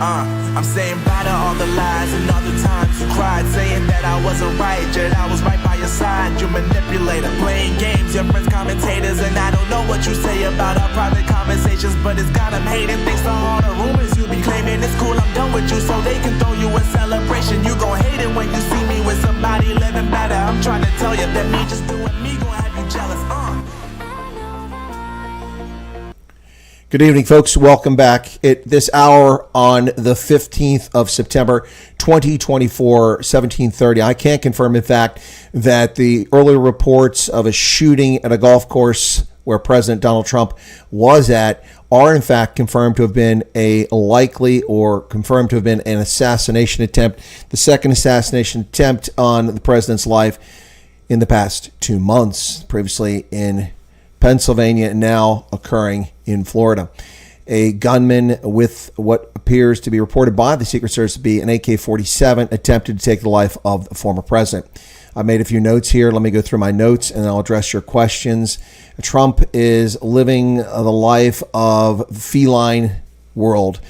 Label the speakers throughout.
Speaker 1: I'm saying bye to all the lies and all the times you cried, saying that I wasn't right, yet I was right by your side. You manipulator, playing games, your friends commentators, and I don't know what you say about our private conversations, but it's got them hating. Thanks to all the rumors you be claiming, it's cool, I'm done with you, so they can throw you a celebration. You gon' hate it when you see me with somebody living better. I'm trying to tell you that me just doing me gon' have you jealous.
Speaker 2: Good evening, folks. Welcome back. At this hour on the 15th of September, 2024, 1730. I can't confirm, in fact, that the earlier reports of a shooting at a golf course where President Donald Trump was at are, in fact, confirmed to have been a likely or confirmed to have been an assassination attempt, the second assassination attempt on the president's life in the past 2 months, previously in Pennsylvania, now occurring in Florida. A gunman with what appears to be reported by the Secret Service to be an AK-47 attempted to take the life of the former president. I made a few notes here. Let me go through my notes and I'll address your questions. Trump is living the life of feline world.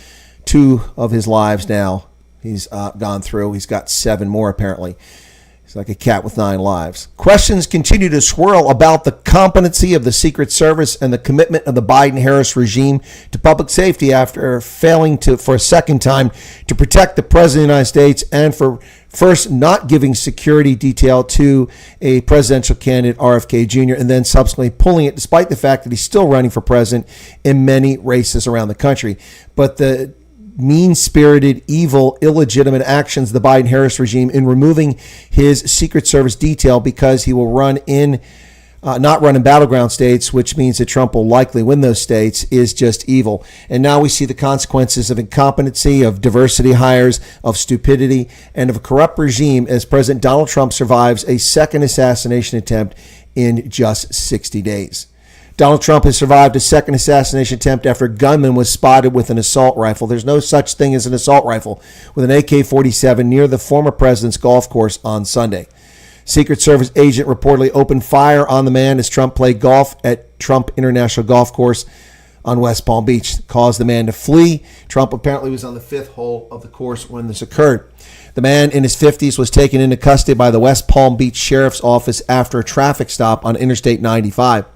Speaker 2: 2 of his lives now he's gone through. He's got 7 more apparently. He's like a cat with 9 lives. Questions continue to swirl about the competency of the Secret Service and the commitment of the Biden-Harris regime to public safety after failing to, for a second time, to protect the President of the United States and for first not giving security detail to a presidential candidate, RFK Jr., and then subsequently pulling it despite the fact that he's still running for president in many races around the country. But the mean-spirited, evil, illegitimate actions of the Biden-Harris regime in removing his Secret Service detail because he will run in, not run in battleground states, which means that Trump will likely win those states, is just evil. And now we see the consequences of incompetency, of diversity hires, of stupidity, and of a corrupt regime as President Donald Trump survives a second assassination attempt in just 60 days. Donald Trump has survived a second assassination attempt after a gunman was spotted with an assault rifle. There's no such thing as an assault rifle with an AK-47 near the former president's golf course on Sunday. Secret Service agent reportedly opened fire on the man as Trump played golf at Trump International Golf Course on West Palm Beach, caused the man to flee. Trump apparently was on the 5th hole of the course when this occurred. The man in his 50s was taken into custody by the West Palm Beach Sheriff's Office after a traffic stop on Interstate 95.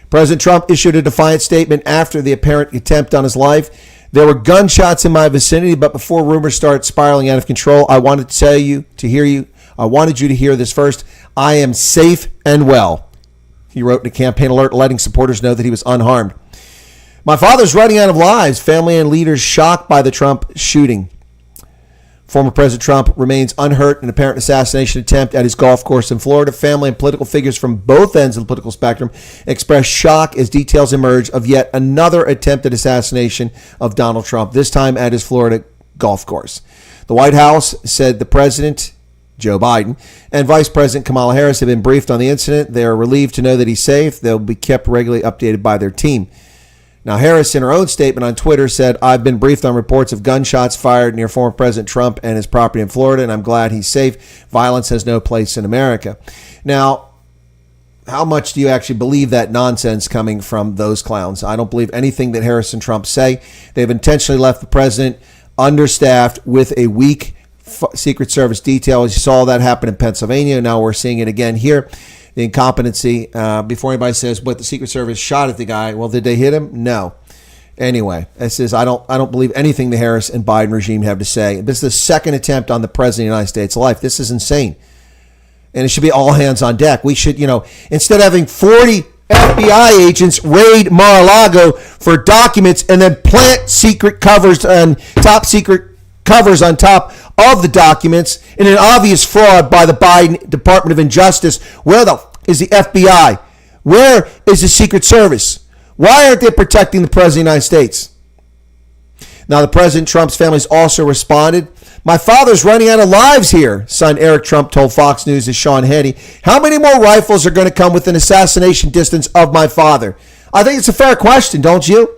Speaker 2: President Trump issued a defiant statement after the apparent attempt on his life. There were gunshots in my vicinity, but before rumors started spiraling out of control, I wanted to tell you, I wanted you to hear this first. I am safe and well. He wrote in a campaign alert, letting supporters know that he was unharmed. My father's running out of lives. Family and leaders shocked by the Trump shooting. Former President Trump remains unhurt in an apparent assassination attempt at his golf course in Florida. Family and political figures from both ends of the political spectrum expressed shock as details emerge of yet another attempted assassination of Donald Trump, this time at his Florida golf course. The White House said the president, Joe Biden, and Vice President Kamala Harris have been briefed on the incident. They are relieved to know that he's safe. They'll be kept regularly updated by their team. Now, Harris, in her own statement on Twitter, said, I've been briefed on reports of gunshots fired near former President Trump and his property in Florida, and I'm glad he's safe. Violence has no place in America. Now, how much do you actually believe that nonsense coming from those clowns? I don't believe anything that Harris and Trump say. They've intentionally left the president understaffed with a weak Secret Service detail. As you saw that happen in Pennsylvania, now we're seeing it again here. The incompetency, before anybody says, but the Secret Service shot at the guy. Well, did they hit him? No. Anyway, it says, I don't believe anything the Harris and Biden regime have to say. This is the second attempt on the President of the United States' life. This is insane. And it should be all hands on deck. We should, instead of having 40 FBI agents raid Mar-a-Lago for documents and then plant secret covers and top secret covers on top of the documents in an obvious fraud by the Biden Department of Injustice. Where the is the FBI? Where is the Secret Service? Why aren't they protecting the President of the United States? Now, the President Trump's family has also responded. My father's running out of lives here, son Eric Trump told Fox News' Sean Hannity. How many more rifles are going to come within assassination distance of my father? I think it's a fair question, don't you?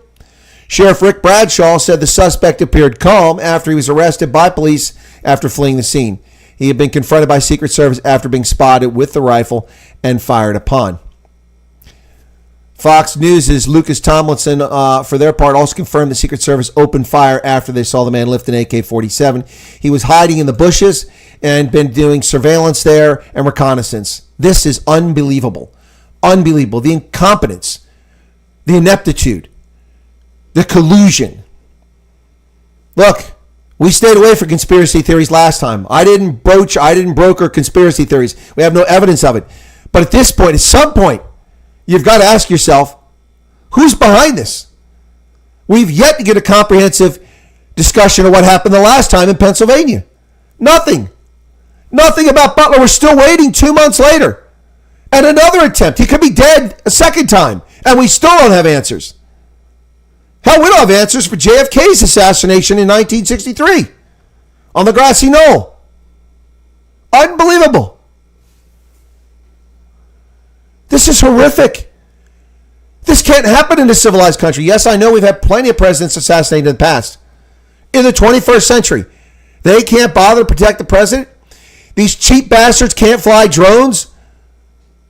Speaker 2: Sheriff Rick Bradshaw said the suspect appeared calm after he was arrested by police after fleeing the scene. He had been confronted by Secret Service after being spotted with the rifle and fired upon. Fox News' Lucas Tomlinson, for their part, also confirmed the Secret Service opened fire after they saw the man lift an AK-47. He was hiding in the bushes and been doing surveillance there and reconnaissance. This is unbelievable. Unbelievable. The incompetence, the ineptitude, the collusion. Look, we stayed away from conspiracy theories last time. I didn't broker conspiracy theories. We have no evidence of it. But at this point, at some point, you've got to ask yourself, who's behind this? We've yet to get a comprehensive discussion of what happened the last time in Pennsylvania. Nothing. Nothing about Butler. We're still waiting 2 months later. And another attempt. He could be dead a second time. And we still don't have answers. Hell, we don't have answers for JFK's assassination in 1963 on the grassy knoll. Unbelievable. This is horrific. This can't happen in a civilized country. Yes, I know we've had plenty of presidents assassinated in the past. In the 21st century, they can't bother to protect the president. These cheap bastards can't fly drones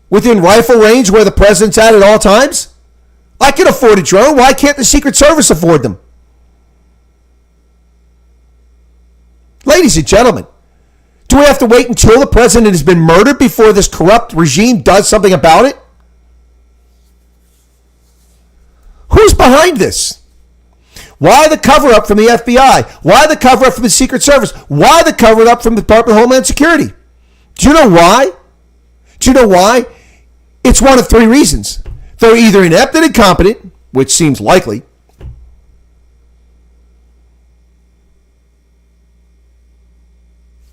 Speaker 2: within rifle range where the president's at all times. I can afford a drone. Why can't the Secret Service afford them? Ladies and gentlemen, do we have to wait until the president has been murdered before this corrupt regime does something about it? Who's behind this? Why the cover-up from the FBI? Why the cover-up from the Secret Service? Why the cover-up from the Department of Homeland Security? Do you know why? Do you know why? It's one of three reasons. They're either inept and incompetent, which seems likely.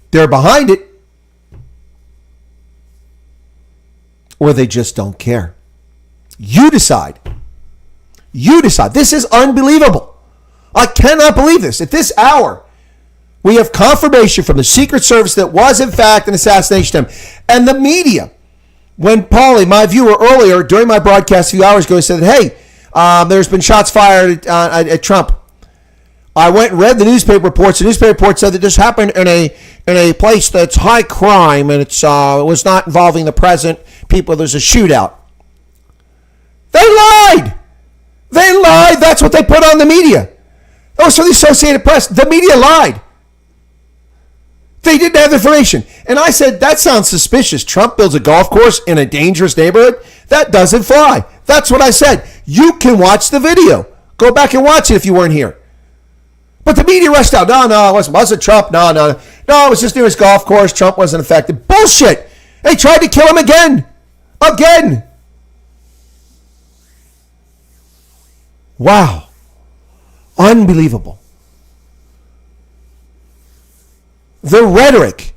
Speaker 2: They're behind it. Or they just don't care. You decide. You decide. This is unbelievable. I cannot believe this. At this hour, we have confirmation from the Secret Service that was, in fact, an assassination attempt. And the media, when Paulie, my viewer earlier, during my broadcast a few hours ago, said, hey, there's been shots fired at Trump. I went and read the newspaper reports. The newspaper report said that this happened in a place that's high crime, and it was not involving the president. There's a shootout. They lied. They lied. That's what they put on the media. Oh, so the Associated Press, the media lied. They didn't have information. And I said, that sounds suspicious. Trump builds a golf course in a dangerous neighborhood? That doesn't fly. That's what I said. You can watch the video. Go back and watch it if you weren't here. But the media rushed out. No, it wasn't Trump. No, it was just near his golf course. Trump wasn't affected. Bullshit. They tried to kill him again. Again. Wow. Unbelievable. The rhetoric,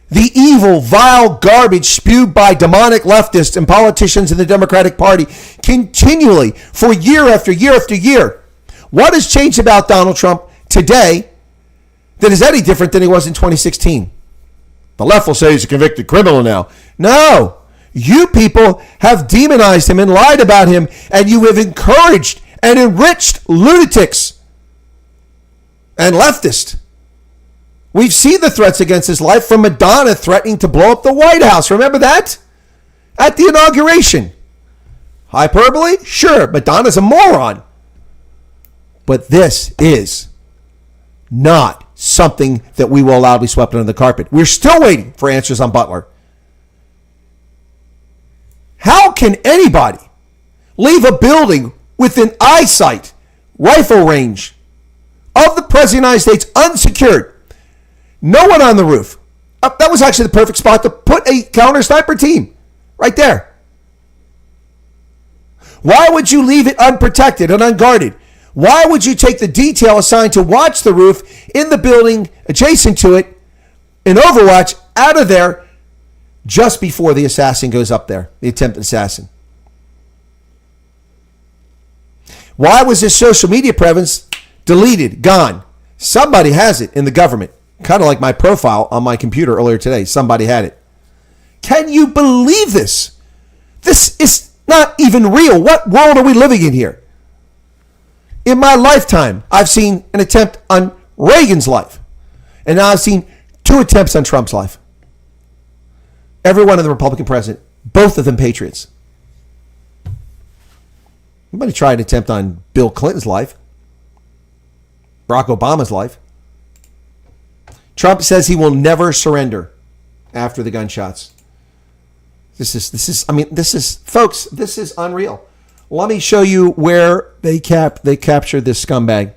Speaker 2: the evil, vile garbage spewed by demonic leftists and politicians in the Democratic Party continually for year after year after year. What has changed about Donald Trump today that is any different than he was in 2016? The left will say he's a convicted criminal now. No, you people have demonized him and lied about him, and you have encouraged and enriched lunatics and leftists. We've seen the threats against his life from Madonna threatening to blow up the White House. Remember that? At the inauguration. Hyperbole? Sure, Madonna's a moron. But this is not something that we will allow to be swept under the carpet. We're still waiting for answers on Butler. How can anybody leave a building within eyesight, rifle range of the President of the United States unsecured? No one on the roof. That was actually the perfect spot to put a counter sniper team. Right there. Why would you leave it unprotected and unguarded? Why would you take the detail assigned to watch the roof in the building adjacent to it in Overwatch out of there just before the assassin goes up there, the attempted assassin? Why was his social media presence deleted, gone? Somebody has it in the government. Kind of like my profile on my computer earlier today. Somebody had it. Can you believe this? This is not even real. What world are we living in here? In my lifetime, I've seen an attempt on Reagan's life. And now I've seen 2 attempts on Trump's life. Every one of the Republican president, both of them patriots. Nobody tried an attempt on Bill Clinton's life, Barack Obama's life. Trump says he will never surrender after the gunshots. This is, folks, this is unreal. Let me show you where they captured this scumbag.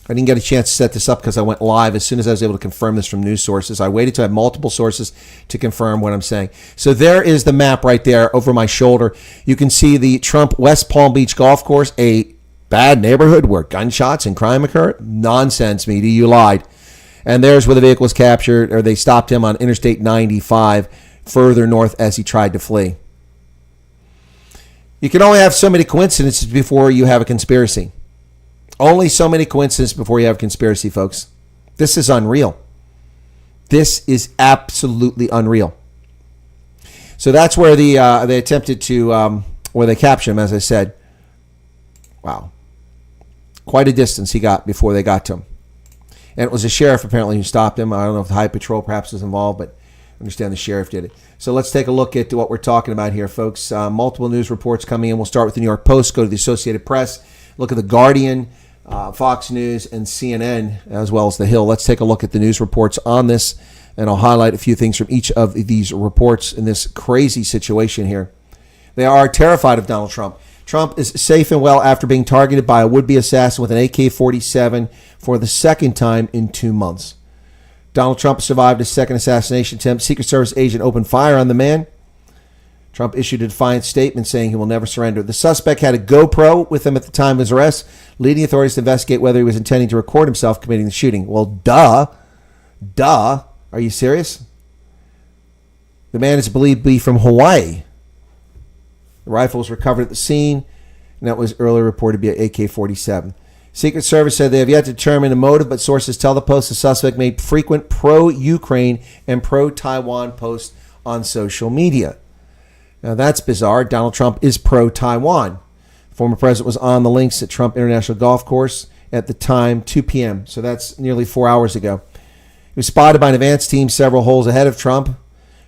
Speaker 2: I didn't get a chance to set this up because I went live as soon as I was able to confirm this from news sources. I waited to have multiple sources to confirm what I'm saying. So there is the map right there over my shoulder. You can see the Trump West Palm Beach golf course, a bad neighborhood where gunshots and crime occur. Nonsense, media, you lied. And there's where the vehicle was captured, or they stopped him on Interstate 95 further north as he tried to flee. You can only have so many coincidences before you have a conspiracy. Only so many coincidences before you have a conspiracy, folks. This is unreal. This is absolutely unreal. So that's where they attempted to, where they captured him, as I said. Wow. Quite a distance he got before they got to him. And it was a sheriff, apparently, who stopped him. I don't know if the High Patrol perhaps was involved, but I understand the sheriff did it. So let's take a look at what we're talking about here, folks. Multiple news reports coming in. We'll start with the New York Post, go to the Associated Press, look at the Guardian, Fox News, and CNN, as well as The Hill. Let's take a look at the news reports on this, and I'll highlight a few things from each of these reports in this crazy situation here. They are terrified of Donald Trump. Trump is safe and well after being targeted by a would-be assassin with an AK-47 for the second time in 2 months. Donald Trump survived a second assassination attempt. Secret Service agent opened fire on the man. Trump issued a defiant statement saying he will never surrender. The suspect had a GoPro with him at the time of his arrest, leading authorities to investigate whether he was intending to record himself committing the shooting. Well, duh. Are you serious? The man is believed to be from Hawaii. The rifle was recovered at the scene, and that was earlier reported to be an AK-47. Secret Service said they have yet to determine the motive, but sources tell the Post the suspect made frequent pro-Ukraine and pro-Taiwan posts on social media. Now that's bizarre. Donald Trump is pro-Taiwan. The former president was on the links at Trump International Golf Course at the time, 2 p.m., so that's nearly 4 hours ago. He was spotted by an advance team several holes ahead of Trump.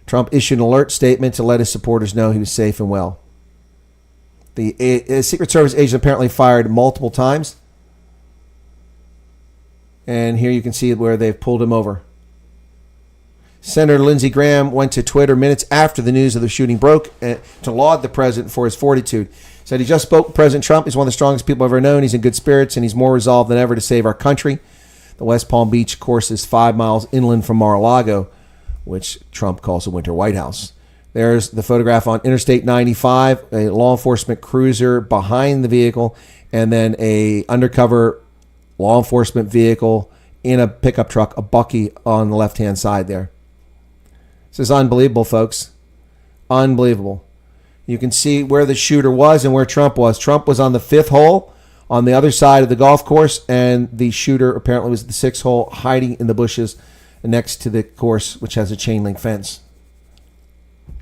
Speaker 2: Trump issued an alert statement to let his supporters know he was safe and well. The Secret Service agent apparently fired multiple times. And here you can see where they've pulled him over. Senator Lindsey Graham went to Twitter minutes after the news of the shooting broke to laud the president for his fortitude. Said he just spoke with President Trump. He's one of the strongest people I've ever known. He's in good spirits, and he's more resolved than ever to save our country. The West Palm Beach course is 5 miles inland from Mar-a-Lago, which Trump calls the Winter White House. There's the photograph on Interstate 95, a law enforcement cruiser behind the vehicle, and then a undercover law enforcement vehicle in a pickup truck, a Bucky on the left-hand side there. This is unbelievable, folks. Unbelievable. You can see where the shooter was and where Trump was. Trump was on the 5th hole on the other side of the golf course, and the shooter apparently was at the 6th hole hiding in the bushes next to the course, which has a chain link fence.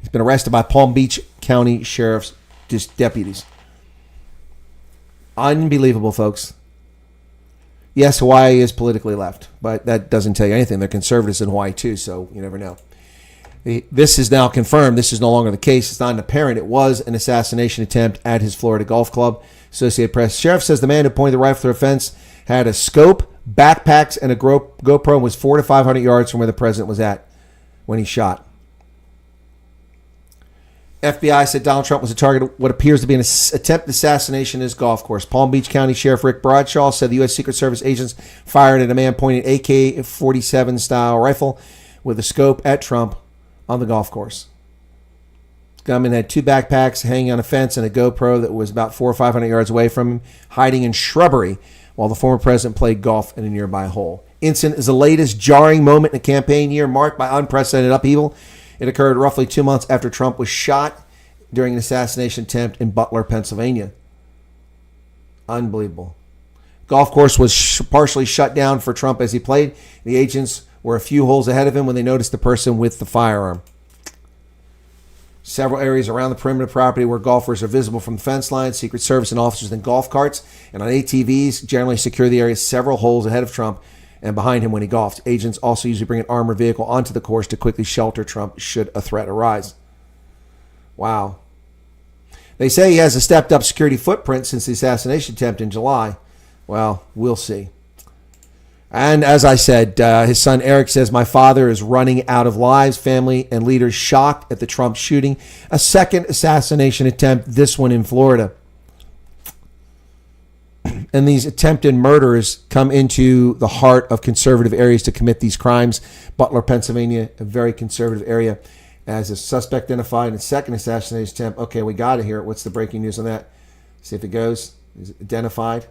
Speaker 2: He's been arrested by Palm Beach County Sheriff's deputies. Unbelievable, folks. Yes, Hawaii is politically left, but that doesn't tell you anything. They're conservatives in Hawaii, too, so you never know. This is now confirmed. This is no longer the case. It's not an apparent. It was an assassination attempt at his Florida golf club. Associated Press. Sheriff says the man who pointed the rifle through a fence had a scope, backpacks, and a GoPro and was 400 to 500 yards from where the president was at when he shot. FBI said Donald Trump was a target of what appears to be an attempted assassination at his golf course. Palm Beach County Sheriff Rick Bradshaw said the U.S. Secret Service agents fired at a man pointing an AK-47 style rifle with a scope at Trump on the golf course. The gunman had 2 backpacks hanging on a fence and a GoPro that was about 400 or 500 yards away from him, hiding in shrubbery while the former president played golf in a nearby hole. Incident is the latest jarring moment in a campaign year marked by unprecedented upheaval. It occurred roughly 2 months after Trump was shot during an assassination attempt in Butler, Pennsylvania. Unbelievable. Golf course was partially shut down for Trump as he played. The agents were a few holes ahead of him when they noticed the person with the firearm. Several areas around the perimeter property where golfers are visible from the fence line. Secret Service and officers in golf carts and on ATVs generally secure the area several holes ahead of Trump and behind him when he golfed. Agents also usually bring an armored vehicle onto the course to quickly shelter Trump should a threat arise. Wow. They say he has a stepped-up security footprint since the assassination attempt in July. Well, we'll see. And as I said, his son Eric says, my father is running out of lives. Family and leaders shocked at the Trump shooting. A second assassination attempt, this one in Florida. And these attempted murders come into the heart of conservative areas to commit these crimes. Butler, Pennsylvania, a very conservative area. As a suspect identified in a second assassination attempt. Okay, we got to hear it. What's the breaking news on that? See if it goes. Is it identified?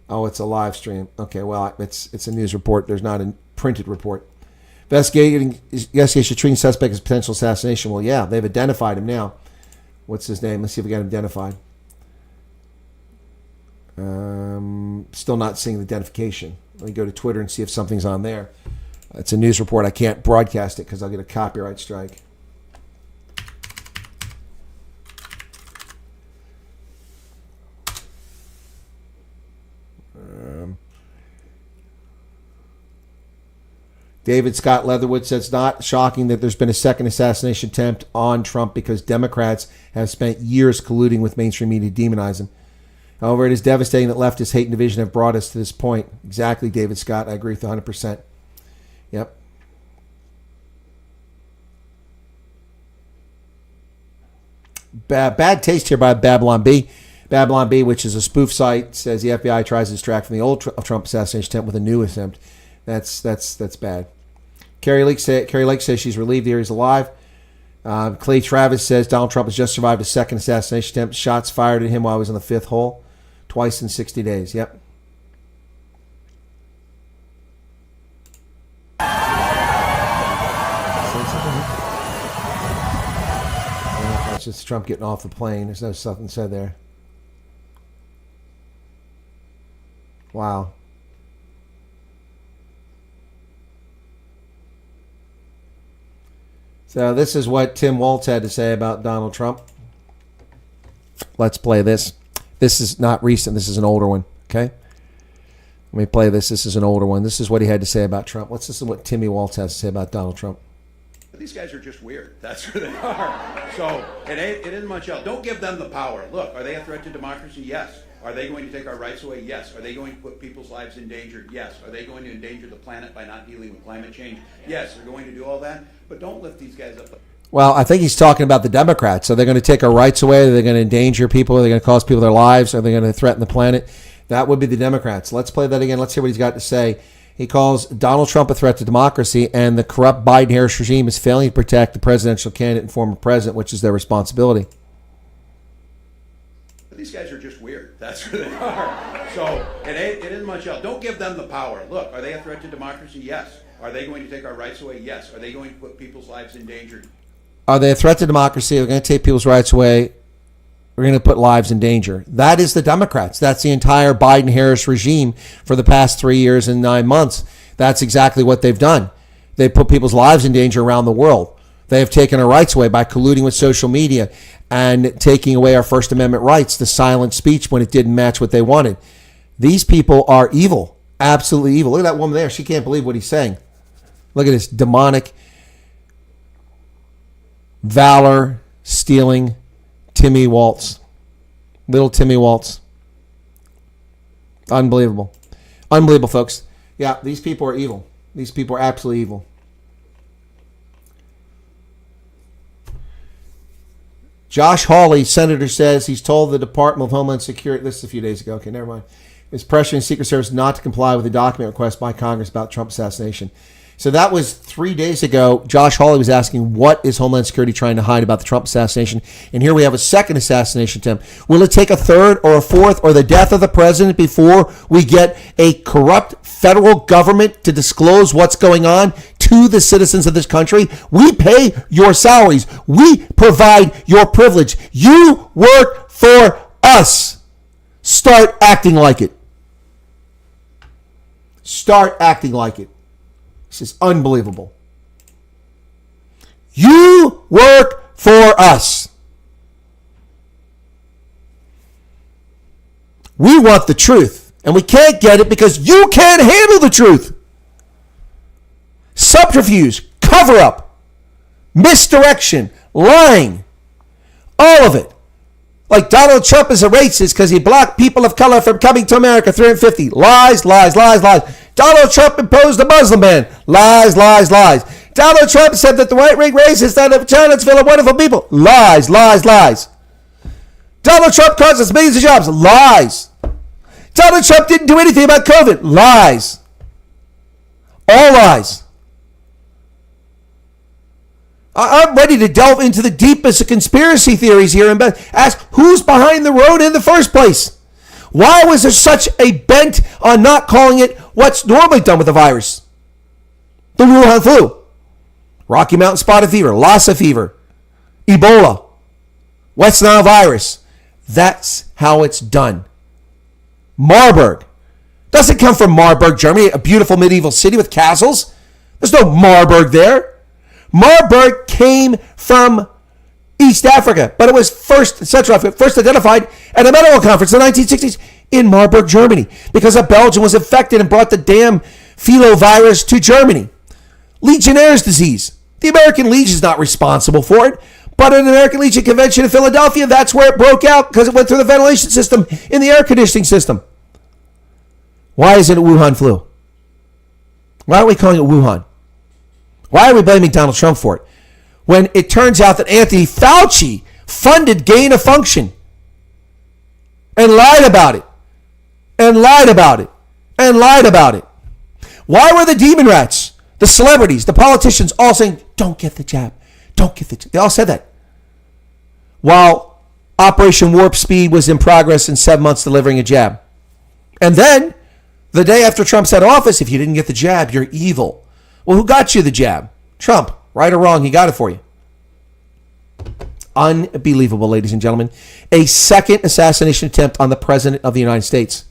Speaker 2: Oh, it's a live stream. Okay, well, it's a news report. There's not a printed report. Investigation treating suspect as potential assassination. Well, yeah, they've identified him now. What's his name? Let's see if we got him identified. Still not seeing the identification. Let me go to Twitter and see if something's on there. It's a news report. I can't broadcast it because I'll get a copyright strike. David Scott Leatherwood says it's not shocking that there's been a second assassination attempt on Trump because Democrats have spent years colluding with mainstream media to demonize him. However, it is devastating that leftist hate and division have brought us to this point. Exactly, David Scott. I agree with 100%. Yep. Bad taste here by Babylon B. Babylon B, which is a spoof site, says the FBI tries to distract from the old Trump assassination attempt with a new attempt. That's bad. Carrie Lake says she's relieved the he's alive. Clay Travis says Donald Trump has just survived a second assassination attempt. Shots fired at him while he was on the fifth hole. Twice in 60 days. Yep. It's just Trump getting off the plane. There's no something said there. Wow. So this is what Tim Walz had to say about Donald Trump. Let's play this. This is not recent. This is an older one. Okay. Let me play this. This is an older one. This is what he had to say about Trump. This is what Timmy Walz has to say about Donald Trump.
Speaker 3: These guys are just weird. That's who they are. So it isn't much else. Don't give them the power. Look, are they a threat to democracy? Yes. Are they going to take our rights away? Yes. Are they going to put people's lives in danger? Yes. Are they going to endanger the planet by not dealing with climate change? Yes. They're going to do all that. But don't lift these guys up.
Speaker 2: Well, I think he's talking about the Democrats. Are they going to take our rights away? Are they going to endanger people? Are they going to cost people their lives? Are they going to threaten the planet? That would be the Democrats. Let's play that again. Let's hear what he's got to say. He calls Donald Trump a threat to democracy, and the corrupt Biden-Harris regime is failing to protect the presidential candidate and former president, which is their responsibility.
Speaker 3: These guys are just weird. That's who they are. So it isn't much else. Don't give them the power. Look, are they a threat to democracy? Yes. Are they going to take our rights away? Yes. Are they going to put people's lives in danger?
Speaker 2: Are they a threat to democracy? They're going to take people's rights away. We're going to put lives in danger. That is the Democrats. That's the entire Biden-Harris regime for the past 3 years and 9 months. That's exactly what they've done. They put people's lives in danger around the world. They have taken our rights away by colluding with social media and taking away our First Amendment rights, the silent speech when it didn't match what they wanted. These people are evil, absolutely evil. Look at that woman there. She can't believe what he's saying. Look at this demonic, valor stealing Timmy Walz. Little Timmy Walz. Unbelievable. Unbelievable, folks. Yeah, these people are evil. These people are absolutely evil. Josh Hawley, senator, says he's told the Department of Homeland Security, this is a few days ago, okay, never mind, is pressuring Secret Service not to comply with a document request by Congress about Trump assassination. So that was 3 days ago. Josh Hawley was asking, what is Homeland Security trying to hide about the Trump assassination? And here we have a second assassination attempt. Will it take a third or a fourth or the death of the president before we get a corrupt federal government to disclose what's going on to the citizens of this country? We pay your salaries. We provide your privilege. You work for us. Start acting like it. Start acting like it. This is unbelievable. You work for us. We want the truth, and we can't get it because you can't handle the truth. subterfuge, cover-up, misdirection, lying, all of it. Like Donald Trump is a racist because he blocked people of color from coming to America, 350. Lies, lies, lies, lies. Donald Trump imposed a Muslim ban. Lies, lies, lies. Donald Trump said that the white race is that of Charlottesville are wonderful people. Lies, lies, lies. Donald Trump cost us millions of jobs. Lies. Donald Trump didn't do anything about COVID. Lies. All lies. I'm ready to delve into the deepest of conspiracy theories here and ask who's behind the road in the first place. Why was there such a bent on not calling it what's normally done with the virus? The Wuhan flu, Rocky Mountain spotted fever, Lassa fever, Ebola, West Nile virus. That's how it's done. Marburg doesn't come from Marburg, Germany, a beautiful medieval city with castles. There's no Marburg there. Marburg came from East Africa, but it was Central Africa, first identified at a medical conference in the 1960s in Marburg, Germany, because a Belgian was infected and brought the damn filovirus to Germany. Legionnaire's disease. The American Legion is not responsible for it, but at an American Legion convention in Philadelphia, that's where it broke out because it went through the ventilation system in the air conditioning system. Why isn't it Wuhan flu? Why aren't we calling it Wuhan? Why are we blaming Donald Trump for it? When it turns out that Anthony Fauci funded gain of function and lied about it, and lied about it, and lied about it. Why were the demon rats, the celebrities, the politicians all saying, don't get the jab, don't get the jab? They all said that. While Operation Warp Speed was in progress in 7 months delivering a jab. And then, the day after Trump said office, if you didn't get the jab, you're evil. Well, who got you the jab? Trump. Right or wrong, he got it for you. Unbelievable, ladies and gentlemen. A second assassination attempt on the President of the United States.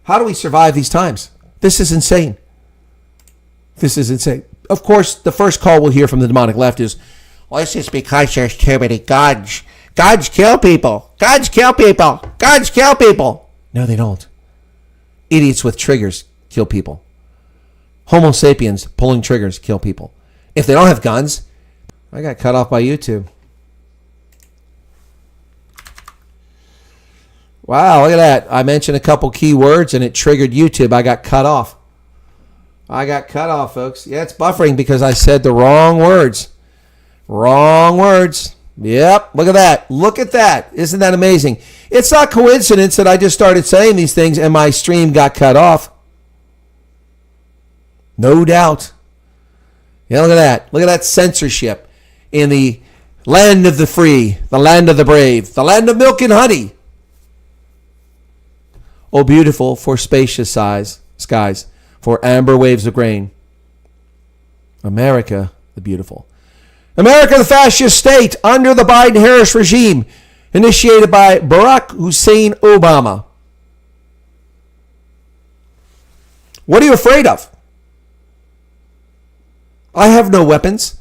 Speaker 2: How do we survive these times? This is insane. This is insane. Of course, the first call we'll hear from the demonic left is, well, it's just because there's too many guns. Guns kill people. Guns kill people. Guns kill people. No, they don't. Idiots with triggers kill people. Homo sapiens pulling triggers kill people. If they don't have guns, I got cut off by YouTube. Wow, look at that. I mentioned a couple key words and it triggered YouTube. I got cut off. I got cut off, folks. Yeah, it's buffering because I said the wrong words. Wrong words. Yep, look at that. Look at that. Isn't that amazing? It's not coincidence that I just started saying these things and my stream got cut off. No doubt. Yeah, look at that. Look at that censorship in the land of the free, the land of the brave, the land of milk and honey. Oh, beautiful for spacious skies, for amber waves of grain. America, the beautiful. America, the fascist state under the Biden-Harris regime, initiated by Barack Hussein Obama. What are you afraid of? I have no weapons.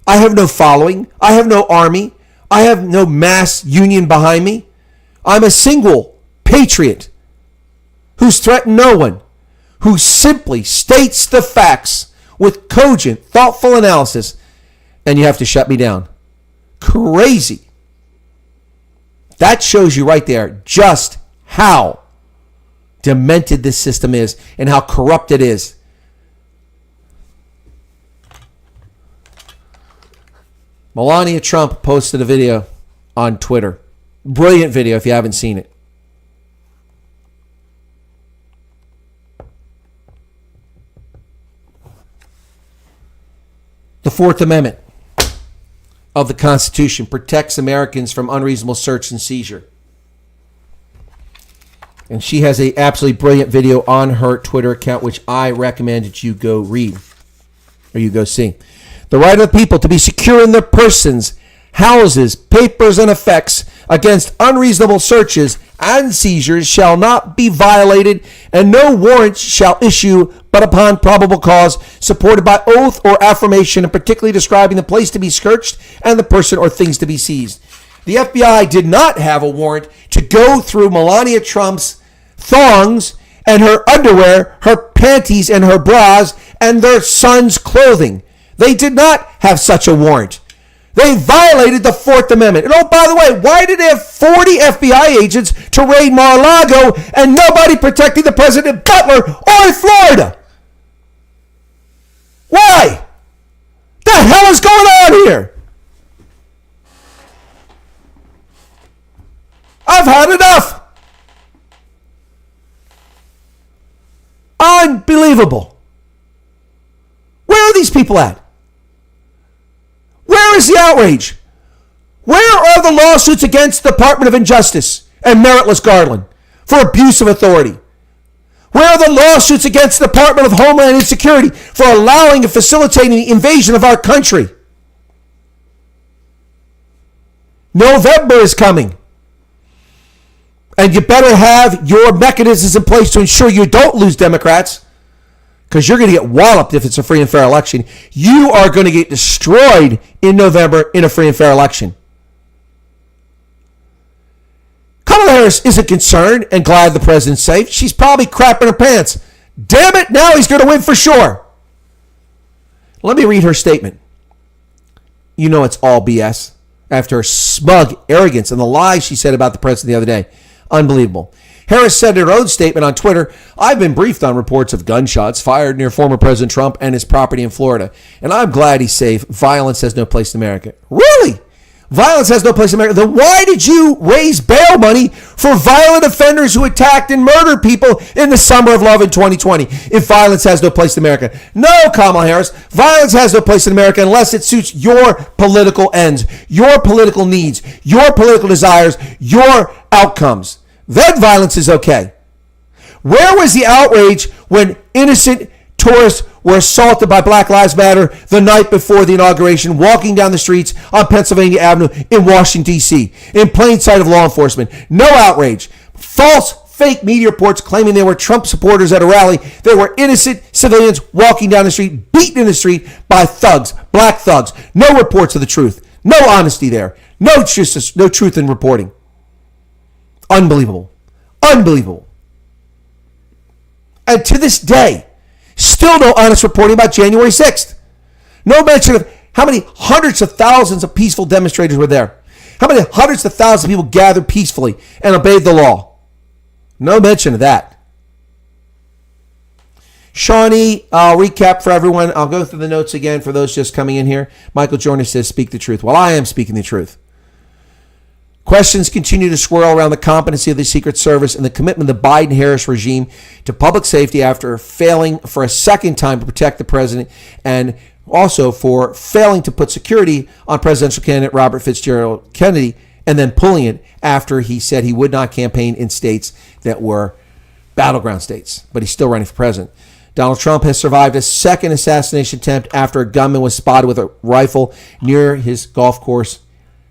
Speaker 2: I have no following. I have no army. I have no mass union behind me. I'm a single patriot who's threatened no one, who simply states the facts with cogent, thoughtful analysis, and you have to shut me down. Crazy. That shows you right there just how demented this system is and how corrupt it is. Melania Trump posted a video on Twitter. Brilliant video if you haven't seen it. The Fourth Amendment of the Constitution protects Americans from unreasonable search and seizure. And she has an absolutely brilliant video on her Twitter account, which I recommend that you go read or you go see. The right of the people to be secure in their persons, houses, papers, and effects against unreasonable searches and seizures shall not be violated, and no warrant shall issue but upon probable cause, supported by oath or affirmation, and particularly describing the place to be searched and the person or things to be seized. The FBI did not have a warrant to go through Melania Trump's thongs and her underwear, her panties and her bras, and their son's clothing. They did not have such a warrant. They violated the 4th Amendment. And oh, by the way, why did they have 40 FBI agents to raid Mar-a-Lago and nobody protecting the president in Butler or in Florida? Why? The hell is going on here? I've had enough. Unbelievable. Where are these people at? Where is the outrage? Where are the lawsuits against the Department of Injustice and Meritless Garland for abuse of authority? Where are the lawsuits against the Department of Homeland Security for allowing and facilitating the invasion of our country? November is coming. And you better have your mechanisms in place to ensure you don't lose Democrats, because you're going to get walloped if it's a free and fair election. You are going to get destroyed in November in a free and fair election. Kamala Harris isn't concerned and glad the president's safe. She's probably crapping her pants. Damn it, now he's going to win for sure. Let me read her statement. You know it's all BS after her smug arrogance and the lies she said about the president the other day. Unbelievable. Harris said in her own statement on Twitter, I've been briefed on reports of gunshots fired near former President Trump and his property in Florida, and I'm glad he's safe. Violence has no place in America. Really? Violence has no place in America. Then why did you raise bail money for violent offenders who attacked and murdered people in the summer of love in 2020 if violence has no place in America? No, Kamala Harris, violence has no place in America unless it suits your political ends, your political needs, your political desires, your outcomes. Then violence is okay. Where was the outrage when innocent tourists were assaulted by Black Lives Matter the night before the inauguration, walking down the streets on Pennsylvania Avenue in Washington, D.C., in plain sight of law enforcement? No outrage. False, fake media reports claiming they were Trump supporters at a rally. They were innocent civilians walking down the street, beaten in the street by thugs, black thugs. No reports of the truth. No honesty there. No justice, no truth in reporting. Unbelievable. Unbelievable. And to this day, still no honest reporting about January 6th. No mention of how many hundreds of thousands of peaceful demonstrators were there. How many hundreds of thousands of people gathered peacefully and obeyed the law. No mention of that. Shawnee, I'll recap for everyone. I'll go through the notes again for those just coming in here. Michael Jordan says, speak the truth. Well, I am speaking the truth. Questions continue to swirl around the competency of the Secret Service and the commitment of the Biden-Harris regime to public safety after failing for a second time to protect the president, and also for failing to put security on presidential candidate Robert Fitzgerald Kennedy and then pulling it after he said he would not campaign in states that were battleground states, but he's still running for president. Donald Trump has survived a second assassination attempt after a gunman was spotted with a rifle near his golf course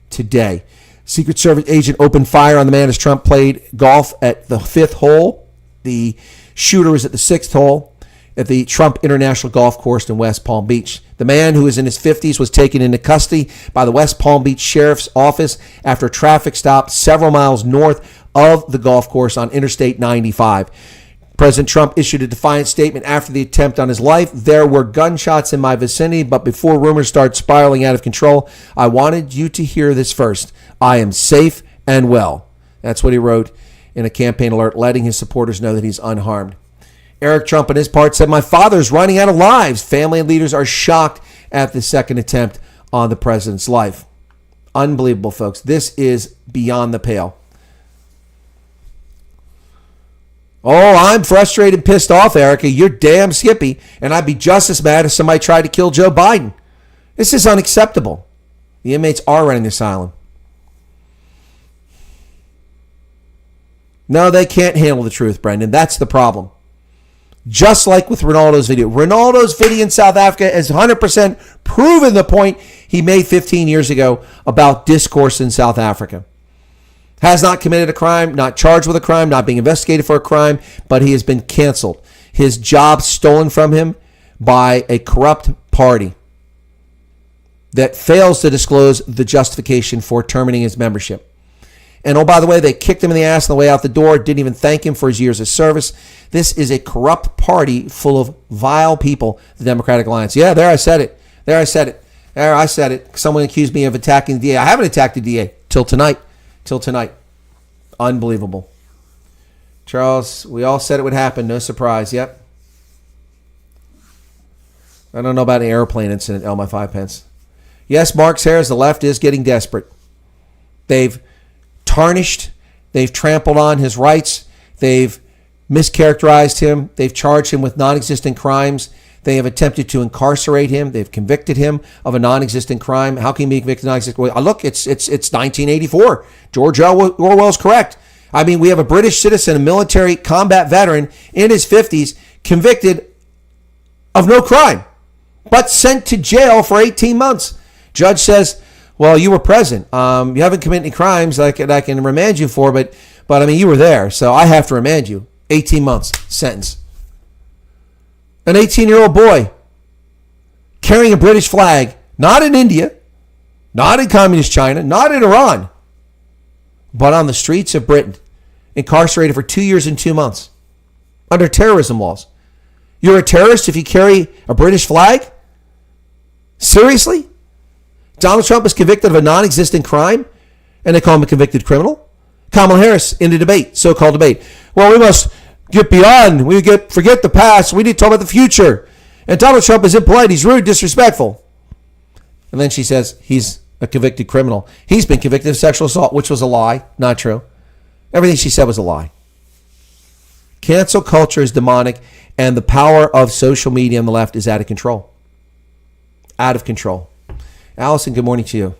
Speaker 2: today. Secret Service agent opened fire on the man as Trump played golf at the 5th hole. The shooter was at the 6th hole at the Trump International Golf Course in West Palm Beach. The man, who is in his 50s, was taken into custody by the West Palm Beach Sheriff's Office after a traffic stop several miles north of the golf course on Interstate 95. President Trump issued a defiant statement after the attempt on his life. There were gunshots in my vicinity, but before rumors start spiraling out of control, I wanted you to hear this first. I am safe and well. That's what he wrote in a campaign alert, letting his supporters know that he's unharmed. Eric Trump, on his part, said, my father's running out of lives. Family and leaders are shocked at the second attempt on the president's life. Unbelievable, folks. This is beyond the pale. Oh, I'm frustrated and pissed off, Erica. You're damn skippy, and I'd be just as mad if somebody tried to kill Joe Biden. This is unacceptable. The inmates are running the asylum. No, they can't handle the truth, Brendan. That's the problem. Just like with Ronaldo's video. Ronaldo's video in South Africa has 100% proven the point he made 15 years ago about discourse in South Africa. Has not committed a crime, not charged with a crime, not being investigated for a crime, but he has been canceled. His job stolen from him by a corrupt party that fails to disclose the justification for terminating his membership. And oh, by the way, they kicked him in the ass on the way out the door, didn't even thank him for his years of service. This is a corrupt party full of vile people, the Democratic Alliance. Yeah, there I said it. There I said it. Someone accused me of attacking the DA. I haven't attacked the DA till tonight. Unbelievable. Charles, we all said it would happen. No surprise. Yep. I don't know about an airplane incident, my 5 pence. Yes, Mark Harris, the left is getting desperate. They've tarnished, they've trampled on his rights, they've mischaracterized him, they've charged him with non-existent crimes, they have attempted to incarcerate him, they've convicted him of a non-existent crime. How can he be convicted of non-existent? Well, look, it's 1984. George Orwell's correct. I mean, we have a British citizen, a military combat veteran in his 50s, convicted of no crime, but sent to jail for 18 months. Judge says, well, you were present. You haven't committed any crimes that I can remand you for, but I mean, you were there, so I have to remand you. 18 months sentence. An 18-year-old boy carrying a British flag, not in India, not in communist China, not in Iran, but on the streets of Britain, incarcerated for 2 years and 2 months under terrorism laws. You're a terrorist if you carry a British flag? Seriously? Donald Trump is convicted of a non-existent crime, and they call him a convicted criminal? Kamala Harris in the debate, so-called debate. Well, we must get beyond. Forget the past. We need to talk about the future. And Donald Trump is impolite. He's rude, disrespectful. And then she says he's a convicted criminal. He's been convicted of sexual assault, which was a lie. Not true. Everything she said was a lie. Cancel culture is demonic, and the power of social media on the left is out of control. Out of control. Allison, good morning to you.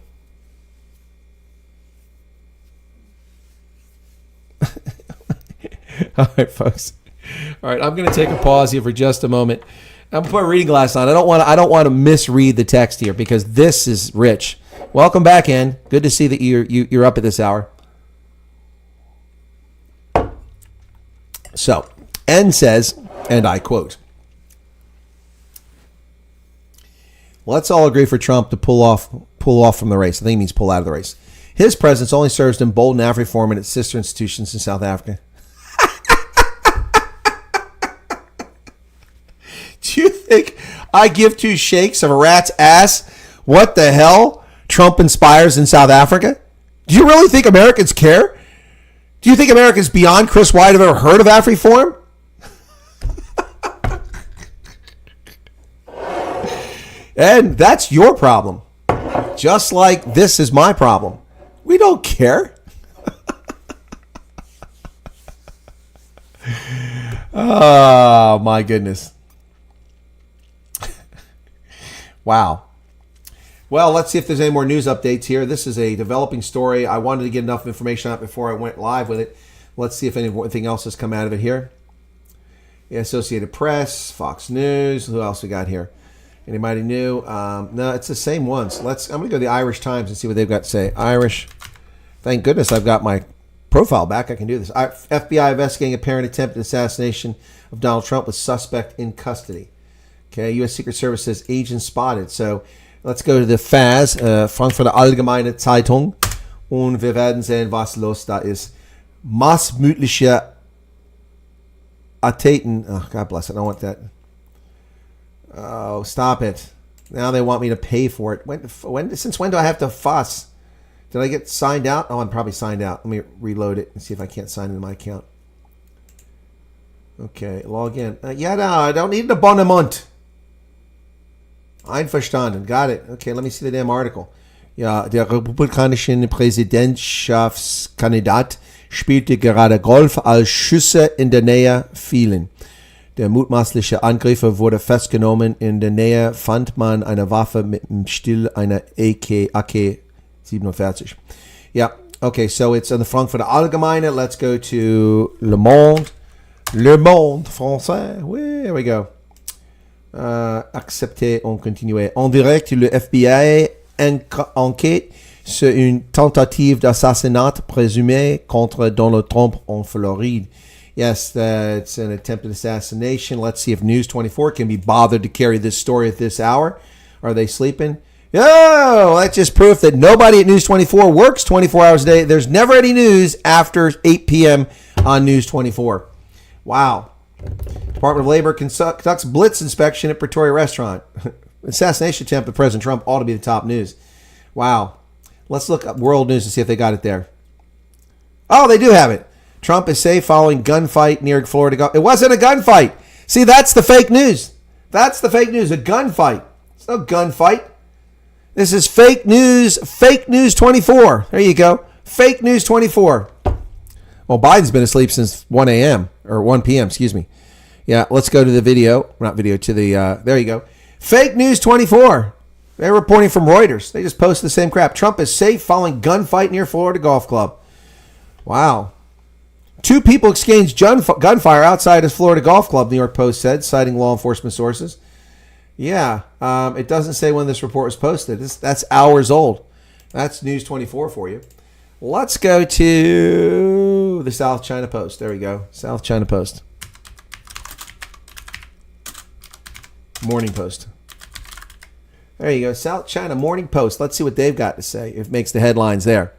Speaker 2: All right, folks. All right, I'm going to take a pause here for just a moment. I'm putting my reading glass on. I don't want to misread the text here because this is rich. Welcome back, Ann. Good to see that you're up at this hour. So, N says, and I quote, let's all agree for Trump to pull off from the race. I think he means pull out of the race. His presence only serves to embolden AfriForum and its sister institutions in South Africa. Do you think I give two shakes of a rat's ass what the hell Trump inspires in South Africa? Do you really think Americans care? Do you think Americans beyond Chris Wyatt have ever heard of AfriForum? And that's your problem. Just like this is my problem. We don't care. Oh, my goodness. Wow. Well, let's see if there's any more news updates here. This is a developing story. I wanted to get enough information out before I went live with it. Let's see if anything else has come out of it here. The Associated Press, Fox News. Who else we got here? Anybody new? No, it's the same ones. I'm going to go to the Irish Times and see what they've got to say. Irish. Thank goodness I've got my profile back. I can do this. FBI investigating apparent attempted assassination of Donald Trump with suspect in custody. Okay, U.S. Secret Service says agent spotted. So let's go to the FAZ, Frankfurter Allgemeine Zeitung. Und wir werden sehen, was los da ist. Massmögliche Attentäten. Oh, God bless it. I don't want that. Oh, stop it. Now they want me to pay for it. Since when do I have to fuss? Did I get signed out? Oh, I'm probably signed out. Let me reload it and see if I can't sign into my account. Okay, log in. Yeah, no, I don't need an abonnement. Einverstanden. Got it. Okay, let me see the damn article. Ja, der republikanische Präsidentschaftskandidat spielte gerade Golf, als Schüsse in der Nähe fielen. Der mutmaßliche Angreifer wurde festgenommen. In der Nähe fand man eine Waffe mit dem Stil einer AK-47. Yeah, okay, so it's on the Frankfurter Allgemeine. Let's go to Le Monde. Le Monde français. There we go. Accepter, on continuer. En direct, le FBI enquête sur une tentative d'assassinat présumée contre Donald Trump en Floride. Yes, it's an attempted assassination. Let's see if News 24 can be bothered to carry this story at this hour. Are they sleeping? Oh, that's just proof that nobody at News 24 works 24 hours a day. There's never any news after 8 p.m. on News 24. Wow. Department of Labor conducts blitz inspection at Pretoria restaurant. Assassination attempt of President Trump ought to be the top news. Wow. Let's look up world news to see if they got it there. Oh, they do have it. Trump is safe following gunfight near Florida Gulf. It wasn't a gunfight. See, that's the fake news. That's the fake news. A gunfight. It's no gunfight. This is fake news. Fake news 24. There you go. Fake news 24. Well, Biden's been asleep since 1 a.m. or 1 p.m. Excuse me. Yeah, let's go to the video. Not video, to the, there you go. Fake news 24. They're reporting from Reuters. They just posted the same crap. Trump is safe following gunfight near Florida Golf Club. Wow. 2 people exchanged gunfire outside his Florida Golf Club, New York Post said, citing law enforcement sources. Yeah, it doesn't say when this report was posted. That's hours old. That's News 24 for you. Let's go to the South China Post. There we go. South China Post. Morning Post. There you go. South China Morning Post. Let's see what they've got to say. It makes the headlines there.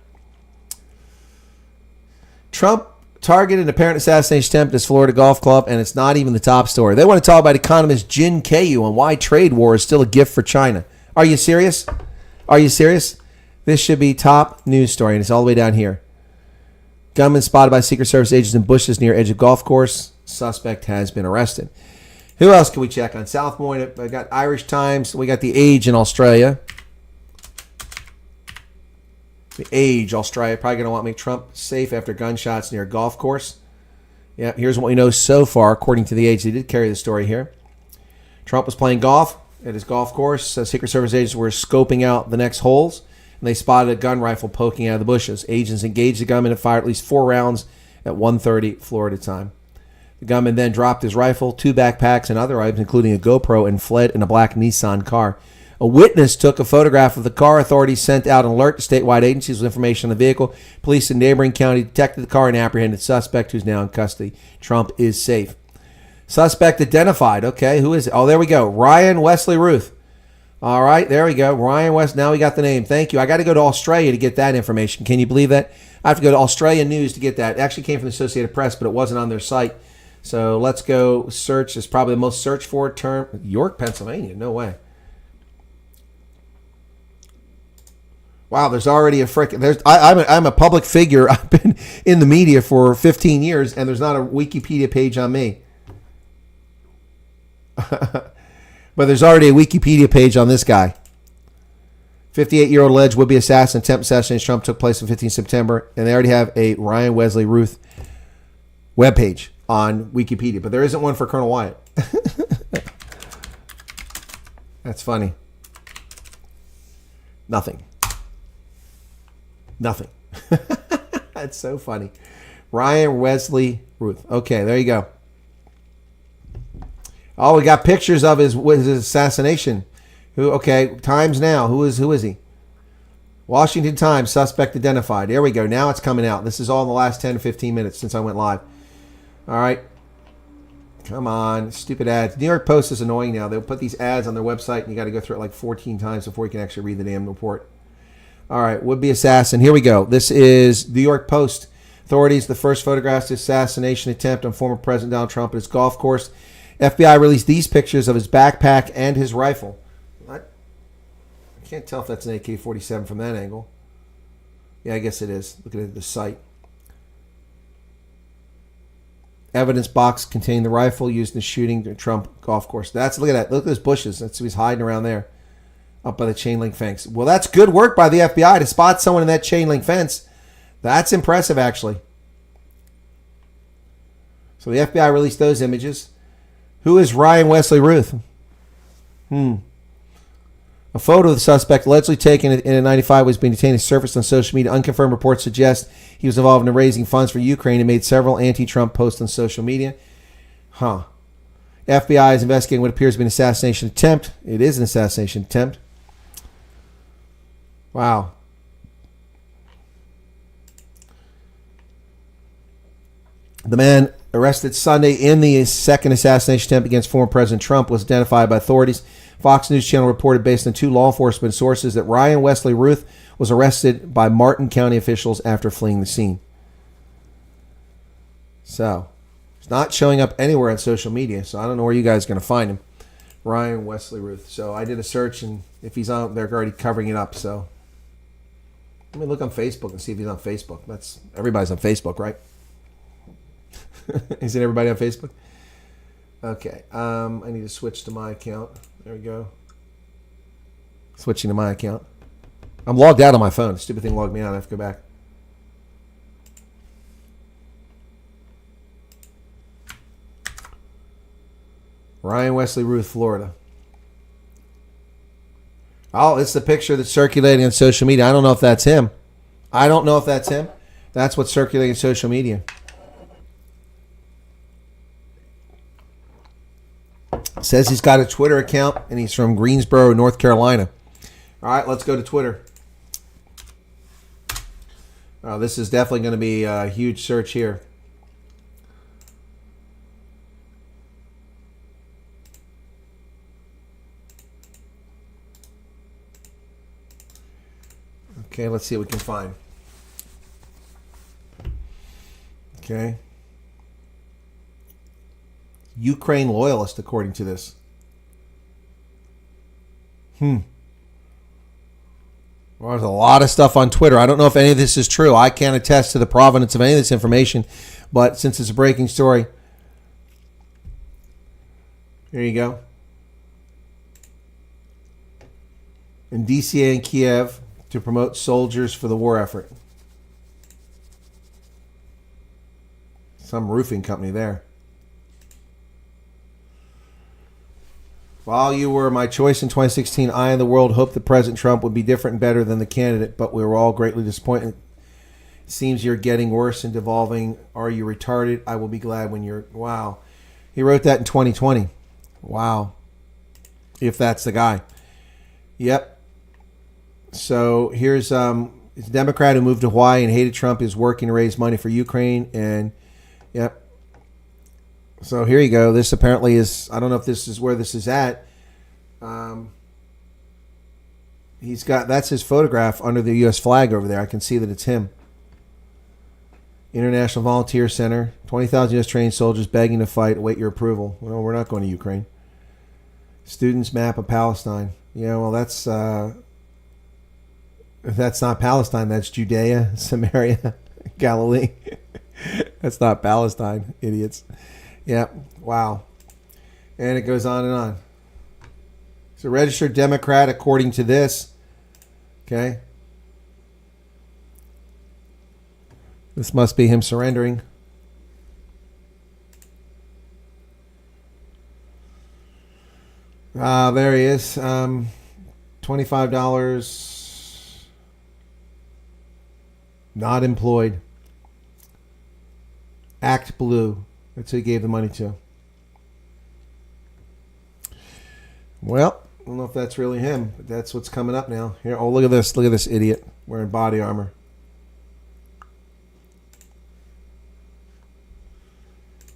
Speaker 2: Trump targeted an apparent assassination attempt at his Florida Golf Club, and it's not even the top story. They want to talk about economist Jin Kyu on why trade war is still a gift for China. Are you serious? Are you serious? This should be top news story, and it's all the way down here. Gunman spotted by Secret Service agents in bushes near edge of golf course. Suspect has been arrested. Who else can we check on? South Moines. I got Irish Times. We got The Age in Australia. The Age, Australia. Probably going to want to make Trump safe after gunshots near a golf course. Yeah, here's what we know so far, according to The Age. They did carry the story here. Trump was playing golf at his golf course. Secret Service agents were scoping out the next holes, and they spotted a gun rifle poking out of the bushes. Agents engaged the gunman and fired at least 4 rounds at 1:30 Florida time. The gunman then dropped his rifle, 2 backpacks, and other items, including a GoPro, and fled in a black Nissan car. A witness took a photograph of the car. Authorities sent out an alert to statewide agencies with information on the vehicle. Police in neighboring county detected the car and apprehended the suspect, who's now in custody. Trump is safe. Suspect identified. Okay, who is it? Oh, there we go. Ryan Wesley Ruth. All right, there we go. Ryan West. Now we got the name. Thank you. I got to go to Australia to get that information. Can you believe that? I have to go to Australian News to get that. It actually came from the Associated Press, but it wasn't on their site. So let's go search. It's probably the most searched for term. York, Pennsylvania. No way. Wow, there's already a frickin'... I'm a public figure. I've been in the media for 15 years, and there's not a Wikipedia page on me. But there's already a Wikipedia page on this guy. 58-year-old alleged would-be assassin attempt assassination Trump took place on 15 September, and they already have a Ryan Wesley Ruth webpage on Wikipedia, but there isn't one for Colonel Wyatt. That's funny. Nothing. That's so funny. Ryan Wesley Ruth. Okay, there you go. Oh, we got pictures of his assassination. Okay, Times Now. Who is he? Washington Times, suspect identified. There we go. Now it's coming out. This is all in the last 10 to 15 minutes since I went live. All right. Come on. Stupid ads. New York Post is annoying now. They'll put these ads on their website, and you got to go through it like 14 times before you can actually read the damn report. All right. Would-be assassin. Here we go. This is New York Post. Authorities, the first photographs of assassination attempt on former President Donald Trump at his golf course. FBI released these pictures of his backpack and his rifle. I can't tell if that's an AK-47 from that angle. Yeah, I guess it is. Look at the sight. Evidence box containing the rifle used in the shooting at Trump golf course. Look at that. Look at those bushes. That's who he's hiding around there, up by the chain link fence. Well, that's good work by the FBI to spot someone in that chain link fence. That's impressive, actually. So the FBI released those images. Who is Ryan Wesley Ruth? A photo of the suspect allegedly taken in a 95 was being detained and surfaced on social media. Unconfirmed reports suggest he was involved in raising funds for Ukraine and made several anti-Trump posts on social media. FBI is investigating what appears to be an assassination attempt. It is an assassination attempt. Wow. The man arrested Sunday in the second assassination attempt against former President Trump was identified by authorities Fox News Channel reported based on 2 law enforcement sources that Ryan Wesley Ruth was arrested by Martin County officials after fleeing the scene. So, he's not showing up anywhere on social media, so I don't know where you guys are going to find him. Ryan Wesley Ruth. So I did a search, and if he's on, they're already covering it up. So let me look on Facebook and see if he's on Facebook. Everybody's on Facebook, right? Isn't everybody on Facebook? Okay. I need to switch to my account. There we go. Switching to my account. I'm logged out on my phone. Stupid thing logged me out. I have to go back. Ryan Wesley Ruth, Florida. Oh, it's the picture that's circulating on social media. I don't know if that's him. That's what's circulating on social media. It says he's got a Twitter account, and he's from Greensboro, North Carolina. All right, let's go to Twitter. Oh, this is definitely going to be a huge search here. Okay, let's see what we can find. Okay. Ukraine loyalist, according to this. Well, there's a lot of stuff on Twitter. I don't know if any of this is true. I can't attest to the provenance of any of this information, but since it's a breaking story, here you go. In DCA and Kiev, to promote soldiers for the war effort. Some roofing company there. While you were my choice in 2016, I and the world hoped that President Trump would be different and better than the candidate, but we were all greatly disappointed. It seems you're getting worse and devolving. Are you retarded? I will be glad when you're... Wow. He wrote that in 2020. Wow. If that's the guy. Yep. So here's a Democrat who moved to Hawaii and hated Trump, is working to raise money for Ukraine. And yep. So here you go. This apparently is, I don't know if this is where this is at. He's got, that's his photograph under the U.S. flag over there. I can see that it's him. International Volunteer Center, 20,000 U.S. trained soldiers begging to fight. Await your approval. Well, we're not going to Ukraine. Students map of Palestine. Yeah, well, that's not Palestine. That's Judea, Samaria, Galilee. That's not Palestine, idiots. Yeah, wow. And it goes on and on. He's a registered Democrat, according to this. Okay. This must be him surrendering. There he is. $25. Not employed. Act Blue. That's who he gave the money to. Well, I don't know if that's really him, but that's what's coming up now. Here, oh, look at this. Look at this idiot wearing body armor.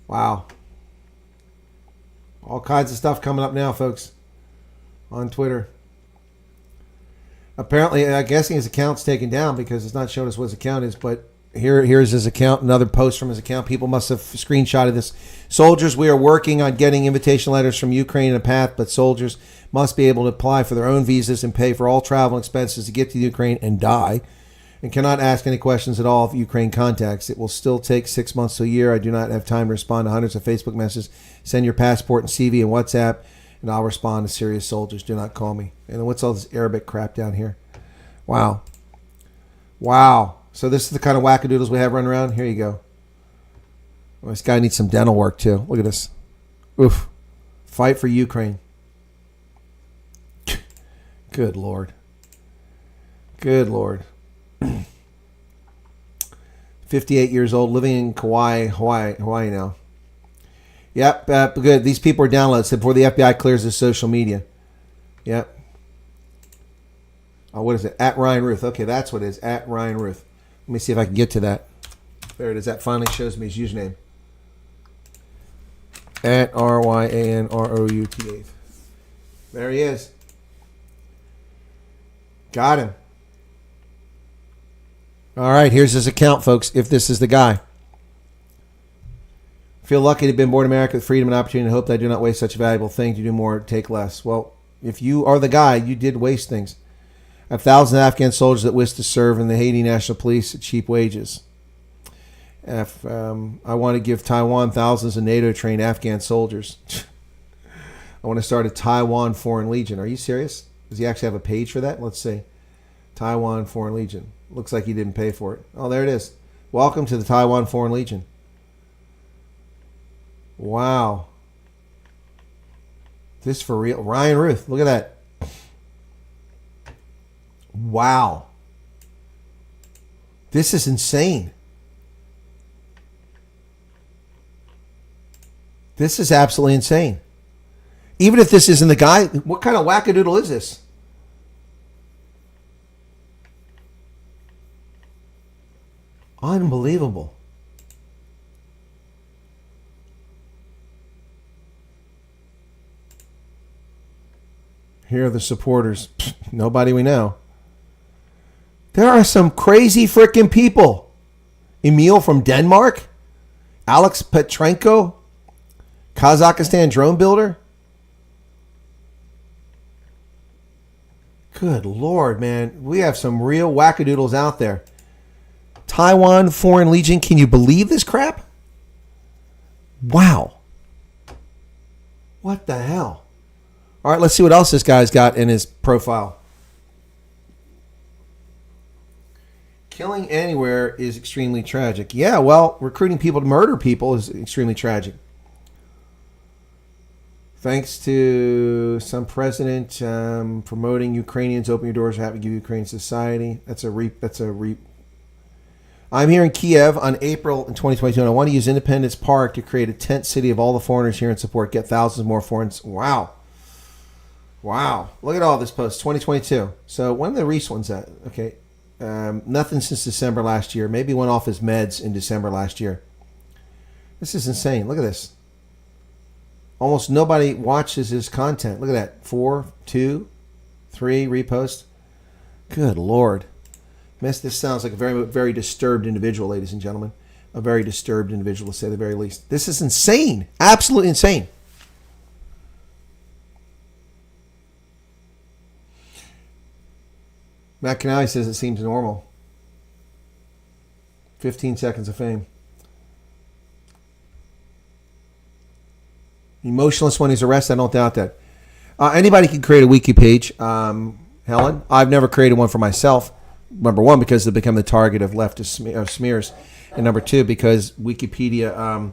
Speaker 2: Wow. All kinds of stuff coming up now, folks, on Twitter. Apparently, I'm guessing his account's taken down because it's not showing us what his account is, but here's his account, another post from his account. People must have screenshotted this. Soldiers, we are working on getting invitation letters from Ukraine in a path, but soldiers must be able to apply for their own visas and pay for all travel expenses to get to Ukraine and die, and cannot ask any questions at all of Ukraine contacts. It will still take 6 months to a year. I do not have time to respond to hundreds of Facebook messages. Send your passport and CV and WhatsApp, and I'll respond to serious soldiers. Do not call me. And what's all this Arabic crap down here? Wow. Wow. So this is the kind of wackadoodles we have running around. Here you go. Well, this guy needs some dental work too. Look at this. Oof. Fight for Ukraine. Good Lord. Good Lord. 58 years old, living in Kauai, Hawaii now. Yep, good. These people are downloads before the FBI clears his social media. Yep. Oh, what is it? At Ryan Ruth. Okay, that's what it is. At Ryan Ruth. Let me see if I can get to that. There it is. That finally shows me his username. At RYANROUTH. There he is. Got him. All right, here's his account, folks, if this is the guy. Feel lucky to have been born in America with freedom and opportunity, and hope that I do not waste such a valuable thing. To do more, take less. Well, if you are the guy, you did waste things. I have thousands of Afghan soldiers that wish to serve in the Haiti National Police at cheap wages. I want to give Taiwan thousands of NATO-trained Afghan soldiers. I want to start a Taiwan Foreign Legion. Are you serious? Does he actually have a page for that? Let's see. Taiwan Foreign Legion. Looks like he didn't pay for it. Oh, there it is. Welcome to the Taiwan Foreign Legion. Wow. This for real. Ryan Ruth, look at that. Wow. This is insane. This is absolutely insane. Even if this isn't the guy, what kind of wackadoodle is this? Unbelievable. Here are the supporters. Nobody we know. There are some crazy freaking people. Emil from Denmark. Alex Petrenko. Kazakhstan drone builder. Good Lord, man. We have some real wackadoodles out there. Taiwan Foreign Legion. Can you believe this crap? Wow. What the hell? All right, let's see what else this guy's got in his profile. Killing anywhere is extremely tragic. Yeah, well, recruiting people to murder people is extremely tragic. Thanks to some president promoting Ukrainians, open your doors, happy to give Ukrainian society. I'm here in Kiev on April in 2022, and I want to use Independence Park to create a tent city of all the foreigners here and support. Get thousands more foreigners. Wow. Wow. Look at all this post. 2022. So when are the Reese ones at? Okay. Nothing since December last year. Maybe went off his meds in December last year. This is insane. Look at this. Almost nobody watches his content. Look at that. 4, 2, 3 reposts. Good Lord. This sounds like a very, very disturbed individual, ladies and gentlemen. A very disturbed individual, to say the very least. This is insane. Absolutely insane. Matt Canali says it seems normal. 15 seconds of fame. Emotionless when he's arrested, I don't doubt that. Anybody can create a wiki page. Helen, I've never created one for myself. Number one, because they become the target of leftist smears. And number two, because Wikipedia,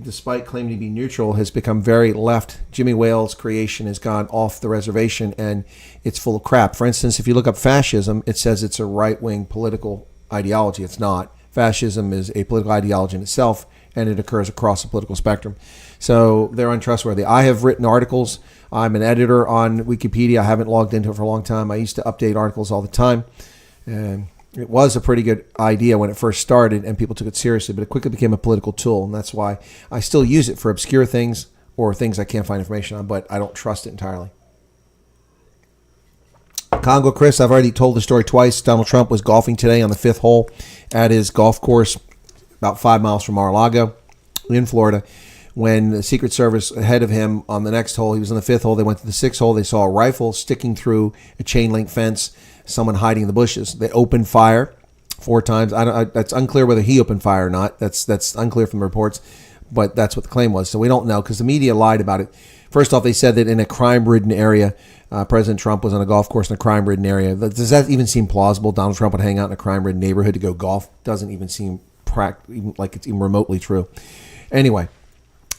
Speaker 2: despite claiming to be neutral, has become very left. Jimmy Wales' creation has gone off the reservation, and it's full of crap. For instance, if you look up fascism, it says it's a right-wing political ideology. It's not. Fascism is a political ideology in itself, and it occurs across the political spectrum. So they're untrustworthy. I have written articles. I'm an editor on Wikipedia. I haven't logged into it for a long time. I used to update articles all the time. And it was a pretty good idea when it first started, and people took it seriously, but it quickly became a political tool, and that's why I still use it for obscure things or things I can't find information on, but I don't trust it entirely. Congo Chris, I've already told the story twice. Donald Trump was golfing today on the 5th hole at his golf course about 5 miles from Mar-a-Lago in Florida. When the Secret Service ahead of him on the next hole, he was on the 5th hole, they went to the 6th hole, they saw a rifle sticking through a chain link fence, someone hiding in the bushes. They opened fire 4 times. That's unclear whether he opened fire or not. That's unclear from the reports, but that's what the claim was. So we don't know because the media lied about it. First off, they said that in a crime-ridden area, President Trump was on a golf course in a crime-ridden area. Does that even seem plausible? Donald Trump would hang out in a crime-ridden neighborhood to go golf? Doesn't even seem like it's even remotely true. Anyway,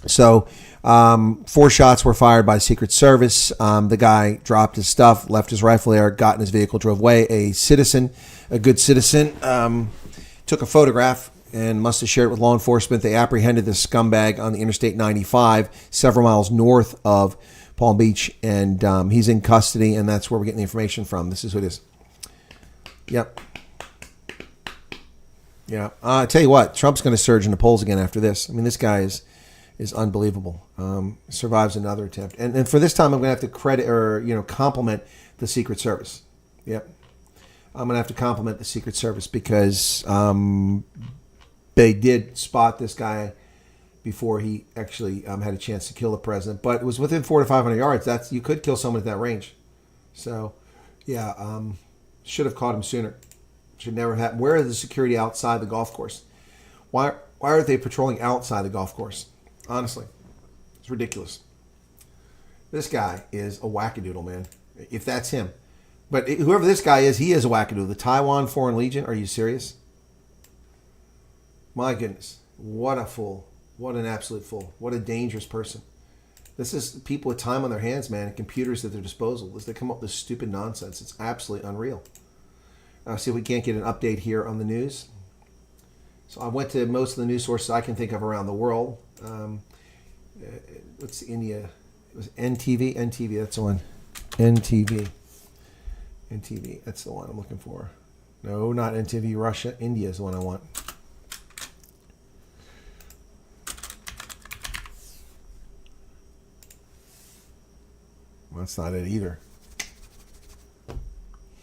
Speaker 2: so 4 shots were fired by the Secret Service. The guy dropped his stuff, left his rifle there, got in his vehicle, drove away. A good citizen, took a photograph and must have shared it with law enforcement. They apprehended this scumbag on the Interstate 95, several miles north of Palm Beach, and he's in custody, and that's where we're getting the information from. This is who it is. Yep. Yeah. I tell you what, Trump's going to surge in the polls again after this. I mean, this guy is is unbelievable. Survives another attempt, and for this time, I'm going to have to credit or compliment the Secret Service. Yep, I'm going to have to compliment the Secret Service because they did spot this guy before he actually had a chance to kill the president. But it was within 400 to 500 yards. You could kill someone at that range. So, yeah, should have caught him sooner. Should never happen. Where is the security outside the golf course? Why aren't they patrolling outside the golf course? Honestly, it's ridiculous. This guy is a wackadoodle, man. If that's him. But whoever this guy is, he is a wackadoodle. The Taiwan Foreign Legion, are you serious? My goodness. What a fool. What an absolute fool. What a dangerous person. This is people with time on their hands, man, and computers at their disposal. As they come up with this stupid nonsense. It's absolutely unreal. See if we can't get an update here on the news. So I went to most of the news sources I can think of around the world. Let's see, India. It was NTV. NTV, that's the one. NTV. NTV, that's the one I'm looking for. No, not NTV, Russia. India is the one I want. Well, that's not it either.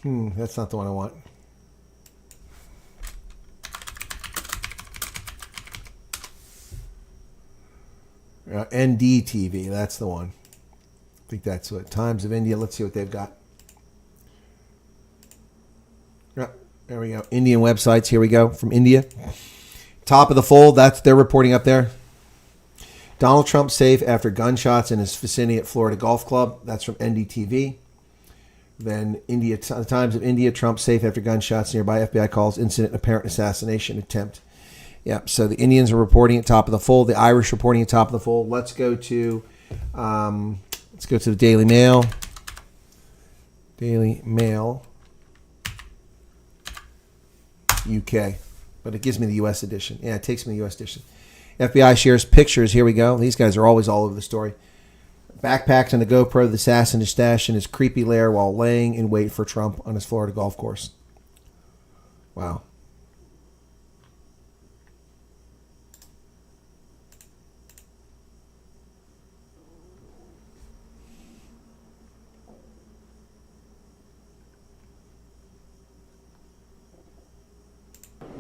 Speaker 2: That's not the one I want. NDTV, that's the one. I think that's what. Times of India. Let's see what they've got. Yeah, there we go. Indian websites. Here we go. From India. Top of the fold. They're reporting up there. Donald Trump safe after gunshots in his vicinity at Florida Golf Club. That's from NDTV. Then India, Times of India. Trump safe after gunshots nearby. FBI calls incident apparent assassination attempt. Yeah, so the Indians are reporting at top of the fold. The Irish reporting at top of the fold. Let's go to the Daily Mail. Daily Mail, UK, but it gives me the U.S. edition. Yeah, it takes me the U.S. edition. FBI shares pictures. Here we go. These guys are always all over the story. Backpacked on a GoPro, the assassin is stashed in his creepy lair while laying in wait for Trump on his Florida golf course. Wow.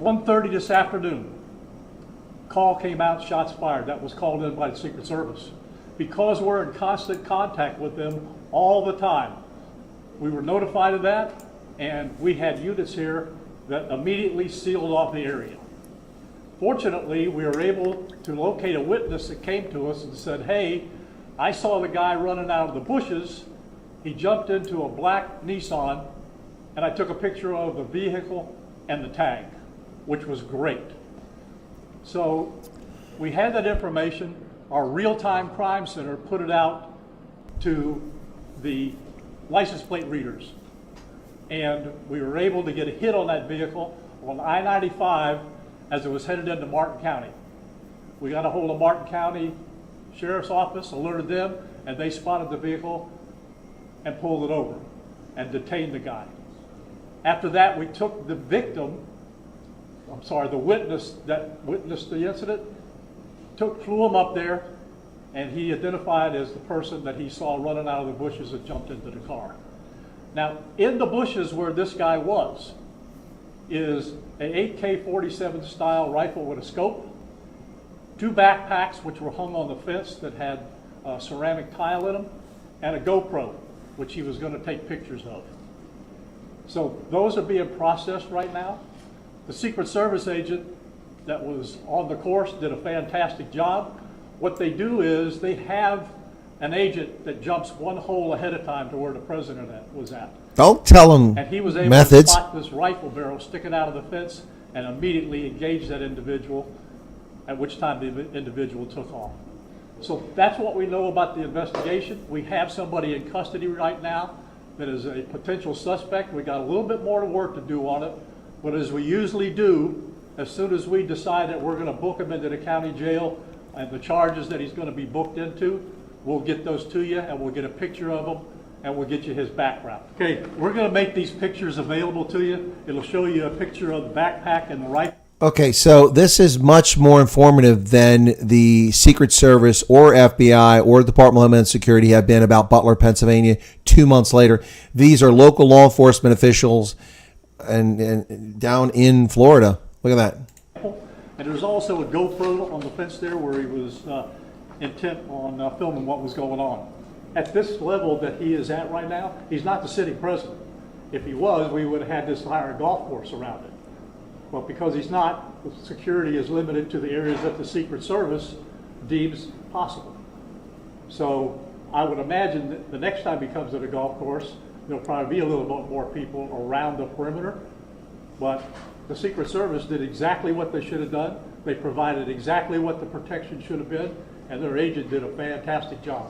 Speaker 4: .30 this afternoon, call came out, shots fired. That was called in by the Secret Service. Because we're in constant contact with them all the time, we were notified of that, and we had units here that immediately sealed off the area. Fortunately, we were able to locate a witness that came to us and said, hey, I saw the guy running out of the bushes. He jumped into a black Nissan, and I took a picture of the vehicle and the tag, which was great. So we had that information. Our real-time crime center put it out to the license plate readers. And we were able to get a hit on that vehicle on I-95 as it was headed into Martin County. We got a hold of Martin County Sheriff's Office, alerted them, and they spotted the vehicle and pulled it over and detained the guy. After that, we took the the witness that witnessed the incident, flew him up there, and he identified as the person that he saw running out of the bushes and jumped into the car. Now, in the bushes where this guy was is an AK-47 style rifle with a scope, 2 backpacks which were hung on the fence that had ceramic tile in them, and a GoPro, which he was going to take pictures of. So those are being processed right now. The Secret Service agent that was on the course did a fantastic job. What they do is they have an agent that jumps one hole ahead of time to where the president was at.
Speaker 2: Don't tell him
Speaker 4: and he was able
Speaker 2: methods.
Speaker 4: to spot this rifle barrel sticking out of the fence and immediately engage that individual, at which time the individual took off. So that's what we know about the investigation. We have somebody in custody right now that is a potential suspect. We got a little bit more work to do on it, but as we usually do, as soon as we decide that we're going to book him into the county jail and the charges that he's going to be booked into, we'll get those to you and we'll get a picture of him and we'll get you his background. Okay, we're going to make these pictures available to you. It'll show you a picture of the backpack and the rifle.
Speaker 2: Okay, so this is much more informative than the Secret Service or FBI or the Department of Homeland Security have been about Butler, Pennsylvania 2 months later. These are local law enforcement officials and down in Florida. Look at that.
Speaker 4: And there's also a GoPro on the fence there where he was intent on filming what was going on. At this level that he is at right now, he's not the sitting president. If he was, we would have had this entire golf course around it. But because he's not, the security is limited to the areas that the Secret Service deems possible. So I would imagine that the next time he comes to the golf course, there'll probably be a little bit more people around the perimeter. But the Secret Service did exactly what they should have done. They provided exactly what the protection should have been, and their agent did a fantastic job.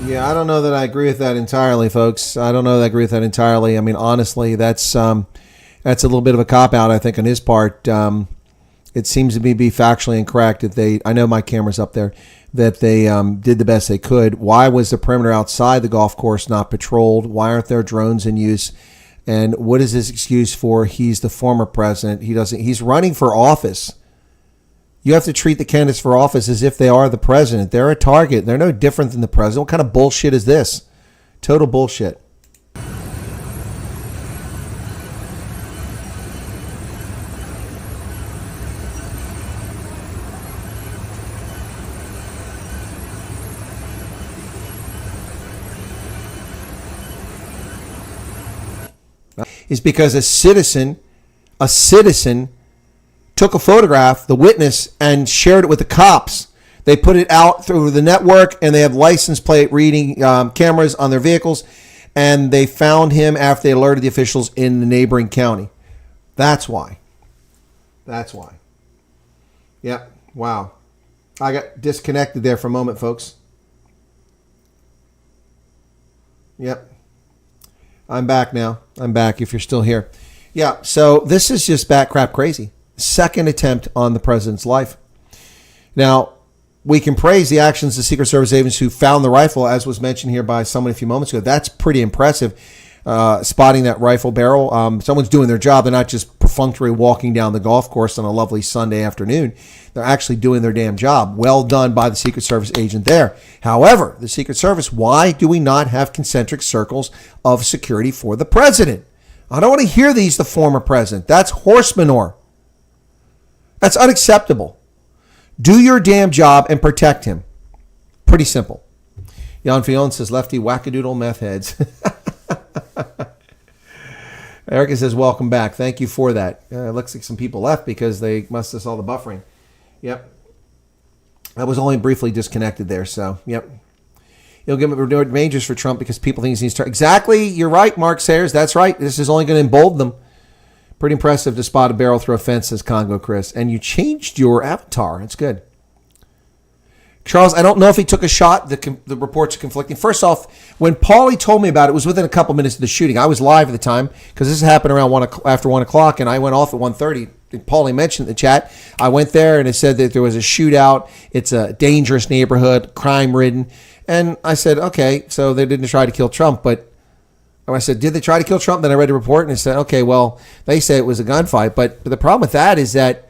Speaker 2: Yeah, I don't know that I agree with that entirely, folks. I don't know that I agree with that entirely. I mean, honestly, that's a little bit of a cop-out, I think, on his part. It seems to be factually incorrect that I know my camera's up there, that they did the best they could. Why was the perimeter outside the golf course not patrolled? Why aren't there drones in use? And what is his excuse for? He's the former president. He's running for office. You have to treat the candidates for office as if they are the president. They're a target. They're no different than the president. What kind of bullshit is this? Total bullshit. Is because a citizen took a photograph, the witness, and shared it with the cops. They put it out through the network, and they have license plate reading cameras on their vehicles, and they found him after they alerted the officials in the neighboring county. That's why. Yep. Wow. I got disconnected there for a moment, folks. Yep. I'm back now. I'm back if you're still here. Yeah, so this is just bat crap crazy. Second attempt on the president's life. Now, we can praise the actions of the Secret Service agents who found the rifle, as was mentioned here by someone a few moments ago. That's pretty impressive, spotting that rifle barrel. Someone's doing their job. They're not just perfunctory walking down the golf course on a lovely Sunday afternoon. They're actually doing their damn job. Well done by the Secret Service agent there. However, the Secret Service, why do we not have concentric circles of security for the president? I don't want to hear the former president. That's horse manure. That's unacceptable. Do your damn job and protect him. Pretty simple. Jan Fion says, lefty wackadoodle meth heads. Erica says, welcome back. Thank you for that. It looks like some people left because they must have saw the buffering. Yep. I was only briefly disconnected there, so, yep. He'll give him dangers for Trump because people think he's... Exactly. You're right, Mark Sayers. That's right. This is only going to embolden them. Pretty impressive to spot a barrel through a fence, says Congo Chris. And you changed your avatar. That's good. Charles, I don't know if he took a shot. The reports are conflicting. First off, when Paulie told me about it, it was within a couple minutes of the shooting. I was live at the time because this happened around after 1 o'clock, and I went off at 1:30. Paulie mentioned in the chat. I went there, and it said that there was a shootout. It's a dangerous neighborhood, crime-ridden. And I said, okay, so they didn't try to kill Trump, but I said, did they try to kill Trump? Then I read the report and it said, okay, well, they say it was a gunfight. But the problem with that is that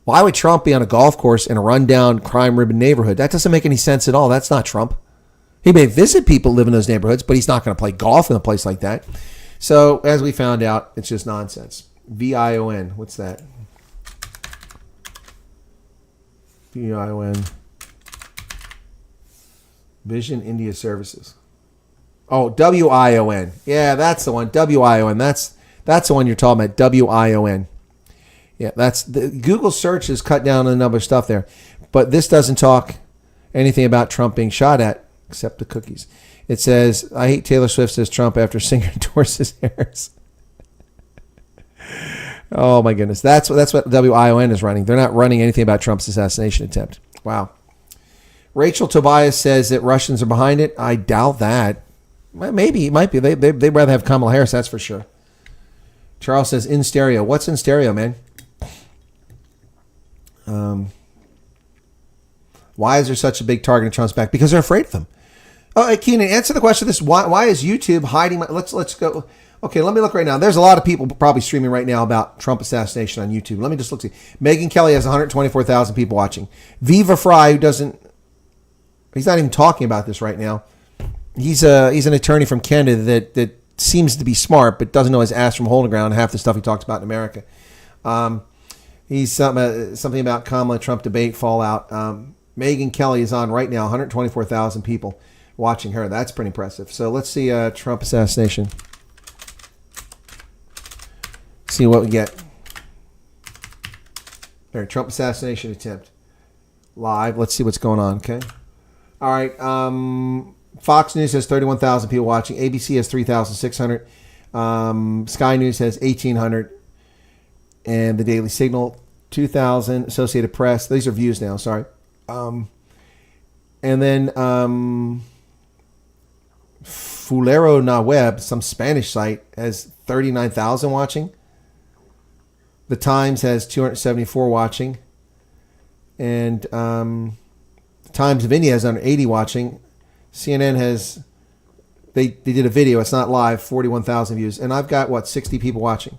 Speaker 2: why would Trump be on a golf course in a rundown, crime-ridden neighborhood? That doesn't make any sense at all. That's not Trump. He may visit people who live in those neighborhoods, but he's not going to play golf in a place like that. So as we found out, it's just nonsense. VION. What's that? VION. Vision India Services. Oh, WION. Yeah, that's the one. WION. That's the one you're talking about. WION. Yeah, that's the Google search has cut down on a number of stuff there, but this doesn't talk anything about Trump being shot at except the cookies. It says, "I hate Taylor Swift," says Trump after singer endorses Harris. Oh my goodness, that's what WION is running. They're not running anything about Trump's assassination attempt. Wow. Rachel Tobias says that Russians are behind it. I doubt that. Maybe it might be. They'd rather have Kamala Harris, that's for sure. Charles says, in stereo. What's in stereo, man? Why is there such a big target in Trump's back? Because they're afraid of him. Oh, Keenan, answer the question. Why is YouTube hiding? Let's go. Okay, let me look right now. There's a lot of people probably streaming right now about Trump assassination on YouTube. Let me just look. See. Megyn Kelly has 124,000 people watching. Viva Fry, who doesn't, he's not even talking about this right now. He's an attorney from Canada that seems to be smart, but doesn't know his ass from hole in the ground. Half the stuff he talks about in America. He's something about Kamala Trump debate fallout. Megyn Kelly is on right now. 124,000 people watching her. That's pretty impressive. So let's see Trump assassination. See what we get. All right, Trump assassination attempt. Live. Let's see what's going on, okay? All right. Fox News has 31,000 people watching. ABC has 3,600. Sky News has 1,800. And the Daily Signal, 2,000. Associated Press. These are views now, sorry. And then Fulero Na Web, some Spanish site, has 39,000 watching. The Times has 274 watching. And Times of India has under 80 watching. CNN has, they did a video, it's not live, 41,000 views. And I've got, 60 people watching.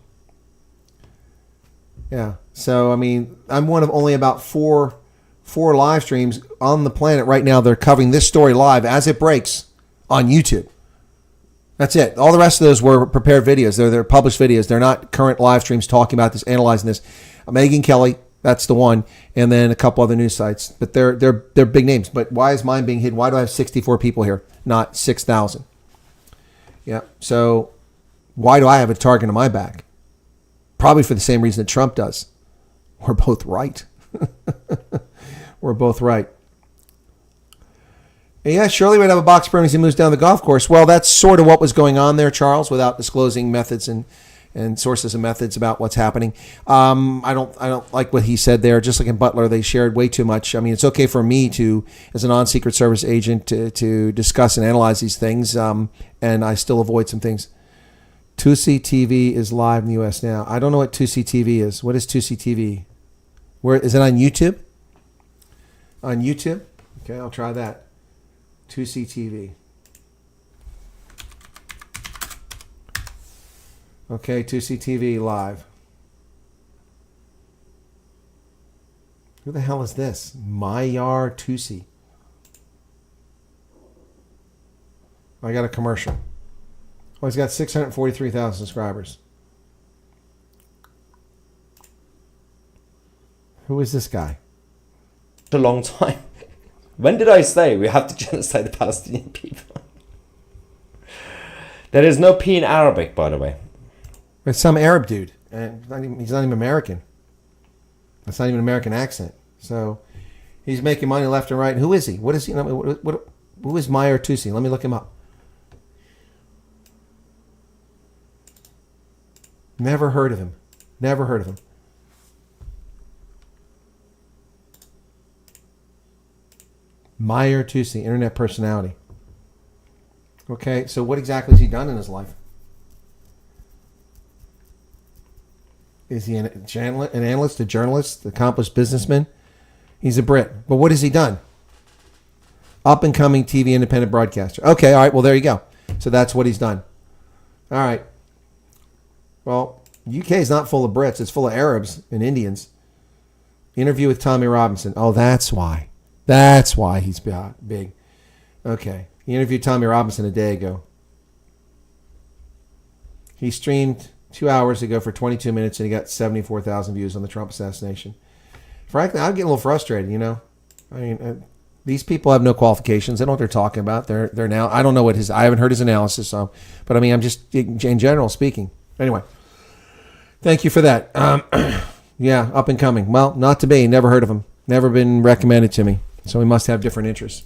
Speaker 2: Yeah. So, I mean, I'm one of only about four live streams on the planet right now. They're covering this story live as it breaks on YouTube. That's it. All the rest of those were prepared videos. They're published videos. They're not current live streams talking about this, analyzing this. Megyn Kelly, that's the one, and then a couple other news sites. But they're big names. But why is mine being hidden? Why do I have 64 people here, not 6,000? Yeah. So why do I have a target on my back? Probably for the same reason that Trump does. We're both right. We're both right. And yeah, Shirley would have a box burning as he moves down the golf course. Well, that's sort of what was going on there, Charles, without disclosing methods and sources and methods about what's happening. I don't like what he said there. Just like in Butler, they shared way too much. I mean, it's okay for me to, as a non-Secret Service agent, to discuss and analyze these things, and I still avoid some things. 2C TV is live in the U.S. now. I don't know what 2C TV is. What is 2C TV? Where is it on YouTube? On YouTube? Okay, I'll try that. 2C TV. Okay, 2C TV live. Who the hell is this? Mayar 2C. I got a commercial. Oh, he's got 643,000 subscribers. Who is this guy?
Speaker 5: A long time. When did I say we have to genocide the Palestinian people? There is no P in Arabic, by the way.
Speaker 2: It's some Arab dude, and he's not even American. That's not even an American accent. So he's making money left and right. Who is he? What is he? Who is Meyer Tusi? Let me look him up. Never heard of him. Never heard of him. Meyer Tusi, internet personality. Okay, so what exactly has he done in his life? Is he an analyst, a journalist, accomplished businessman? He's a Brit. But what has he done? Up and coming TV independent broadcaster. Okay, all right, well, there you go. So that's what he's done. All right. Well, UK is not full of Brits. It's full of Arabs and Indians. Interview with Tommy Robinson. Oh, that's why. That's why he's big. Okay. He interviewed Tommy Robinson a day ago. He streamed 2 hours ago for 22 minutes and he got 74,000 views on the Trump assassination. Frankly, I'm getting a little frustrated, you know. I mean, these people have no qualifications. They don't know what they're talking about. They're now, I don't know what I haven't heard his analysis, but I mean, I'm just, in general speaking. Anyway, thank you for that. Yeah, up and coming. Well, not to be. Never heard of him. Never been recommended to me. So we must have different interests.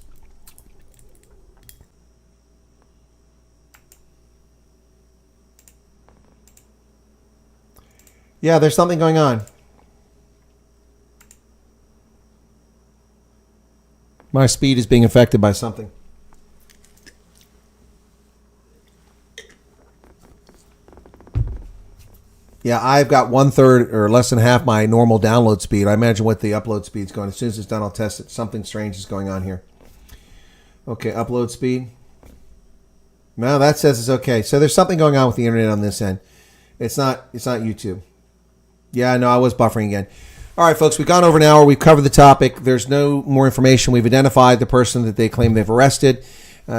Speaker 2: Yeah, there's something going on. My speed is being affected by something. Yeah, I've got 1/3 or less than half my normal download speed. I imagine what the upload speed is going. As soon as it's done, I'll test it. Something strange is going on here. Okay, upload speed. No, that says it's okay. So there's something going on with the internet on this end. It's not YouTube. Yeah, no, I was buffering again. All right, folks, we've gone over an hour. We've covered the topic. There's no more information. We've identified the person that they claim they've arrested.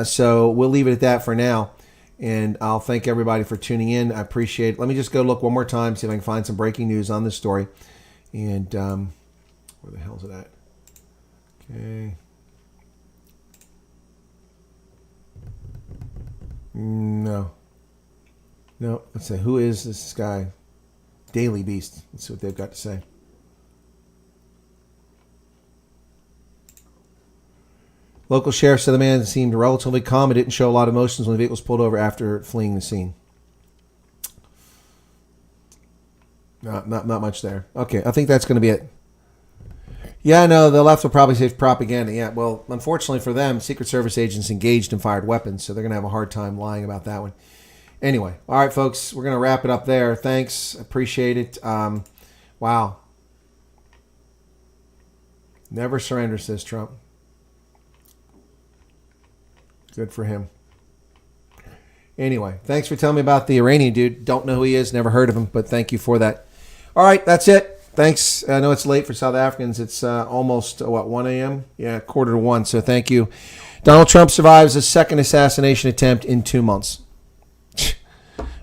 Speaker 2: So we'll leave it at that for now. And I'll thank everybody for tuning in. I appreciate it. Let me just go look one more time, see if I can find some breaking news on this story. And where the hell's it at? Okay. No. Let's say, who is this guy? Daily Beast. Let's see what they've got to say. Local sheriff said the man seemed relatively calm and didn't show a lot of emotions when the vehicle was pulled over after fleeing the scene. Not much there. Okay, I think that's going to be it. Yeah, no, the left will probably say propaganda. Yeah, well, unfortunately for them, Secret Service agents engaged and fired weapons, so they're going to have a hard time lying about that one. Anyway, all right, folks, we're going to wrap it up there. Thanks. Appreciate it. Wow. Never surrender, says Trump. Good for him. Anyway, thanks for telling me about the Iranian dude. Don't know who he is, never heard of him, but thank you for that. All right, that's it. Thanks. I know it's late for South Africans. It's almost, 1 a.m.? Yeah, 1:45. So thank you. Donald Trump survives a second assassination attempt in 2 months.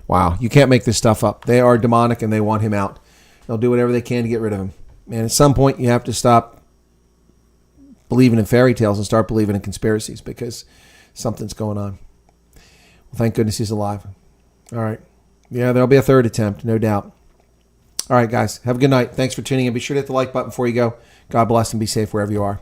Speaker 2: Wow, you can't make this stuff up. They are demonic and they want him out. They'll do whatever they can to get rid of him. And at some point, you have to stop believing in fairy tales and start believing in conspiracies because something's going on. Well, thank goodness he's alive. All right. Yeah, there'll be a third attempt, no doubt. All right, guys. Have a good night. Thanks for tuning in. Be sure to hit the like button before you go. God bless and be safe wherever you are.